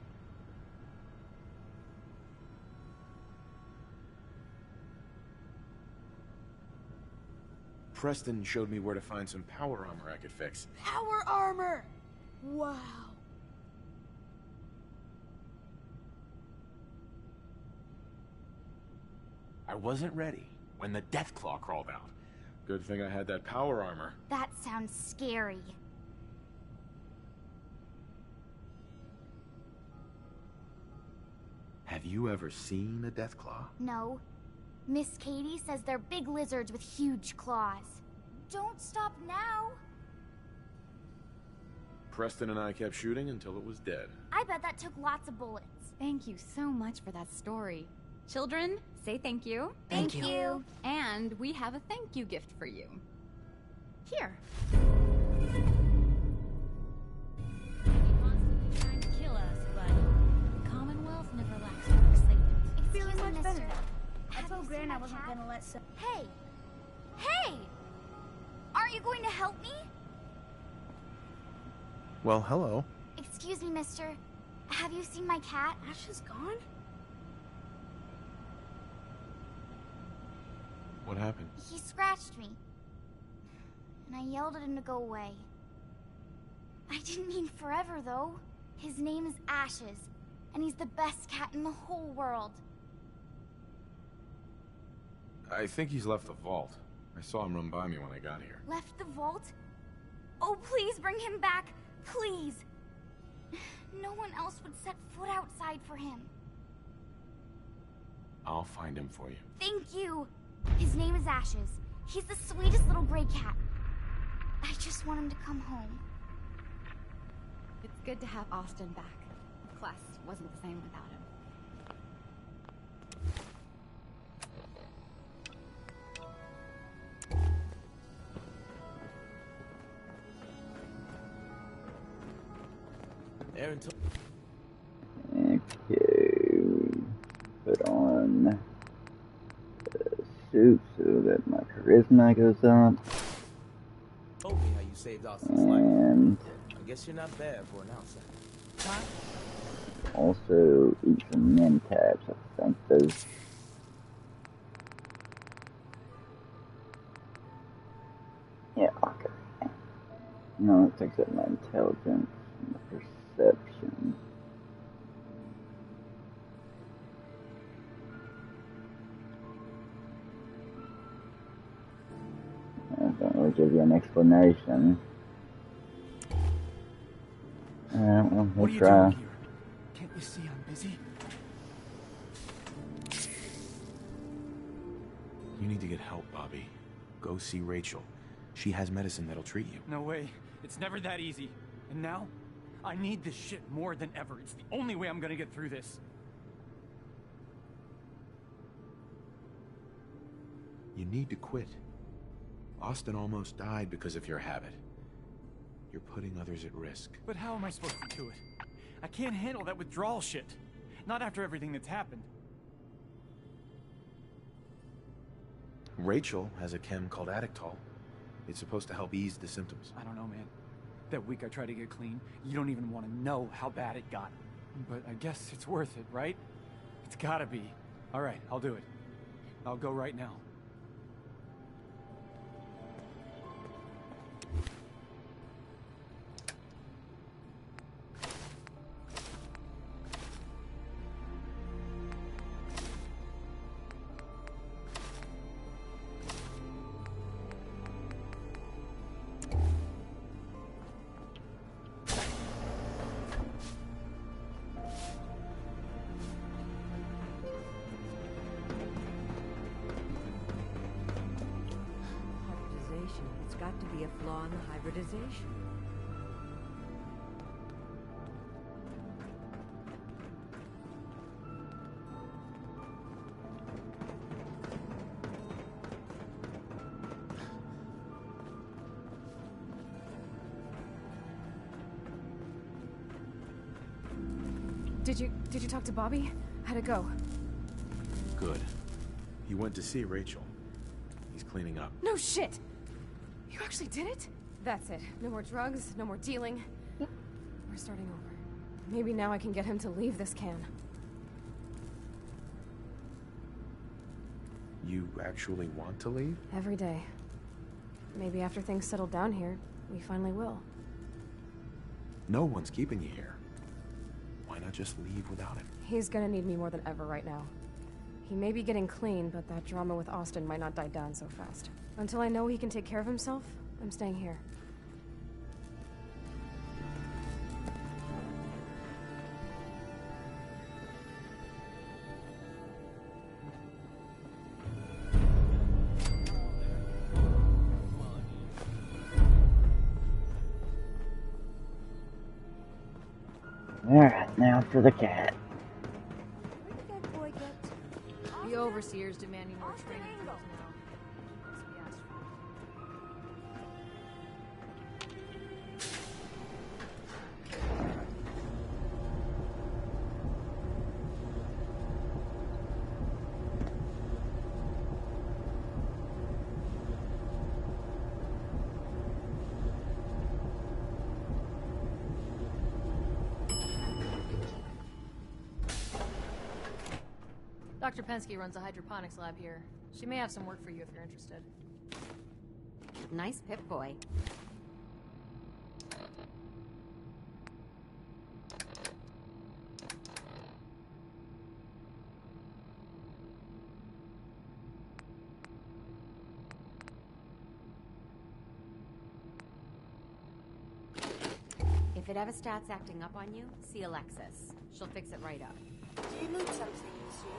Preston showed me where to find some power armor I could fix. Power armor! Wow. I wasn't ready when the Deathclaw crawled out. Good thing I had that power armor. That sounds scary. Have you ever seen a Deathclaw? No. Miss Katie says they're big lizards with huge claws. Don't stop now. Preston and I kept shooting until it was dead. I bet that took lots of bullets. Thank you so much for that story. Children, say thank you. Thank you. And we have a thank you gift for you. Here. Constantly trying to kill us, but the Commonwealth never lacks for excitement. It's feeling Excuse me, much better mister. now. I Have told you Gran seen I my wasn't cat? gonna let some. Hey! Hey! Aren't you going to help me? Well, hello. Excuse me, mister. Have you seen my cat? Ash is gone? What happened? He scratched me. And I yelled at him to go away. I didn't mean forever, though. His name is Ashes, and he's the best cat in the whole world. I think he's left the vault. I saw him run by me when I got here. Left the vault? Oh, please bring him back. Please. No one else would set foot outside for him. I'll find him for you. Thank you. His name is Ashes. He's the sweetest little gray cat. I just want him to come home. It's good to have Austin back. Class wasn't the same without him. Aaron, Okay, put on the suit so that my charisma goes up. told me how you saved Austin's life. And I guess you're not bad for an outsider. also eat some mentabs. I think those. Yeah, okay. No, it takes up my intelligence and my perception. I don't really give you an explanation. Well, What we'll are you try. doing here? Can't you see I'm busy? You need to get help, Bobby. Go see Rachel. She has medicine that'll treat you. No way. It's never that easy. And now, I need this shit more than ever. It's the only way I'm gonna get through this. You need to quit. Austin almost died because of your habit. You're putting others at risk. But how am I supposed to do it? I can't handle that withdrawal shit. Not after everything that's happened. Rachel has a chem called Addictol. It's supposed to help ease the symptoms. I don't know, man. That week I tried to get clean, you don't even want to know how bad it got. But I guess it's worth it, right? It's gotta be. All right, I'll do it. I'll go right now. It's got to be a flaw in the hybridization. Did you talk to Bobby? How'd it go? Good. He went to see Rachel. He's cleaning up. No shit! You actually did it? That's it. No more drugs, no more dealing. We're starting over. Maybe now I can get him to leave this can. You actually want to leave? Every day. Maybe after things settle down here, we finally will. No one's keeping you here. Why not just leave without him? He's gonna need me more than ever right now. He may be getting clean, but that drama with Austin might not die down so fast. Until I know he can take care of himself, I'm staying here. Alright, now for the cat. Where did that boy get? The overseer's demanding more training for us now. As we asked for. Dr. Penske runs a hydroponics lab here. She may have some work for you if you're interested. Nice Pip-Boy. If it ever starts acting up on you, see Alexis. She'll fix it right up. Do you need something, monsieur?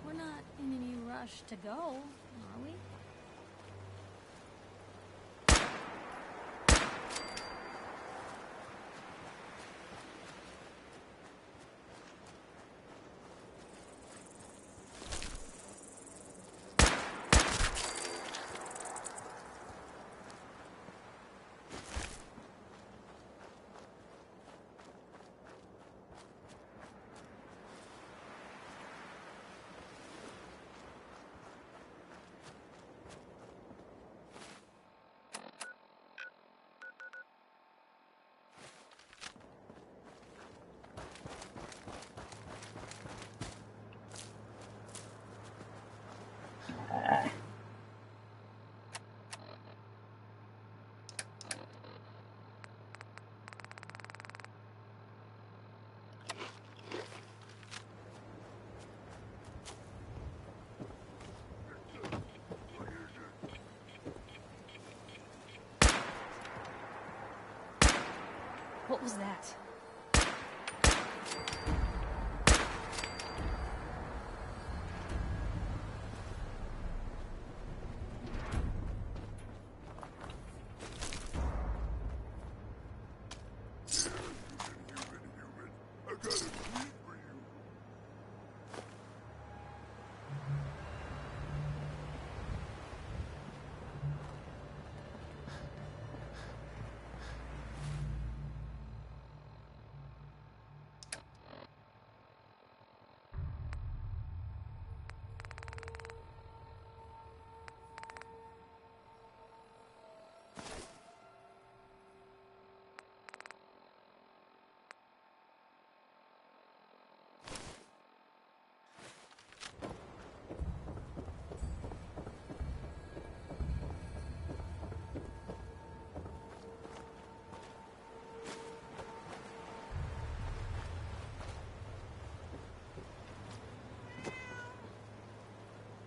We're not in any rush to go, are we? was that?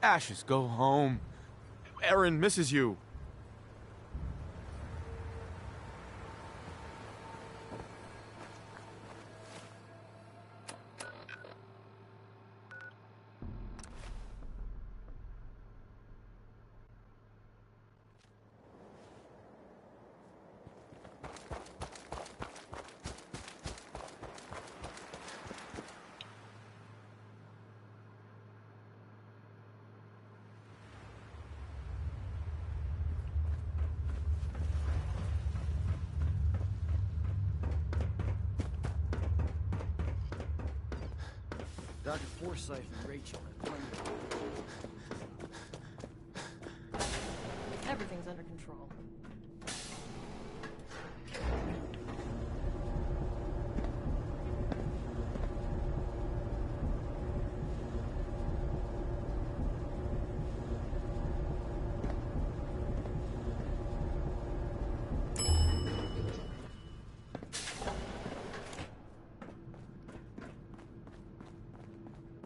Ashes, go home. Erin misses you. Dr. Forsyth and Rachel have plenty of... Everything's under control.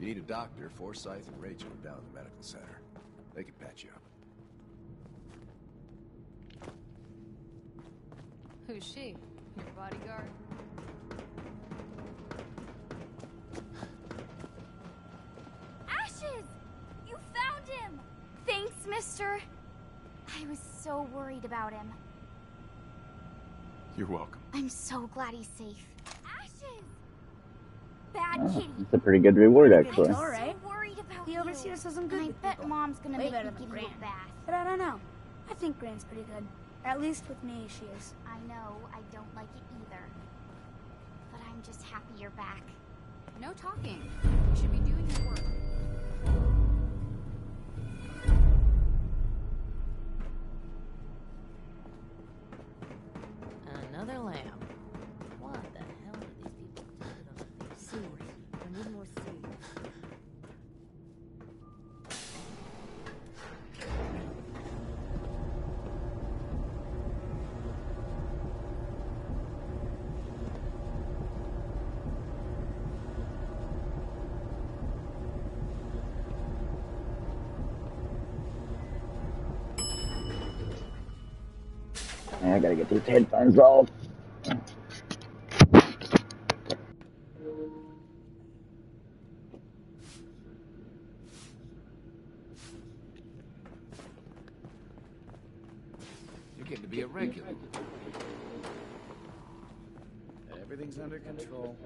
You need a doctor, Forsyth and Rachel are down at the medical center. They can patch you up. Who's she? Your bodyguard? Ashes! You found him! Thanks, mister. I was so worried about him. You're welcome. I'm so glad he's safe. Ashes! Bad kitty. It's a pretty good reward, actually. It's alright. So worried about He oversees us some good and I with bet people. Mom's gonna Way make me better than give you Gran. a bath. But I don't know. I think Gran's pretty good. At least with me, she is. I know, I don't like it either. But I'm just happy you're back. No talking. You should be doing your work. Another lamb. What the hell are these people doing? Seeds. I need more seeds. I gotta get these headphones off. You're getting to be a regular. Everything's under control.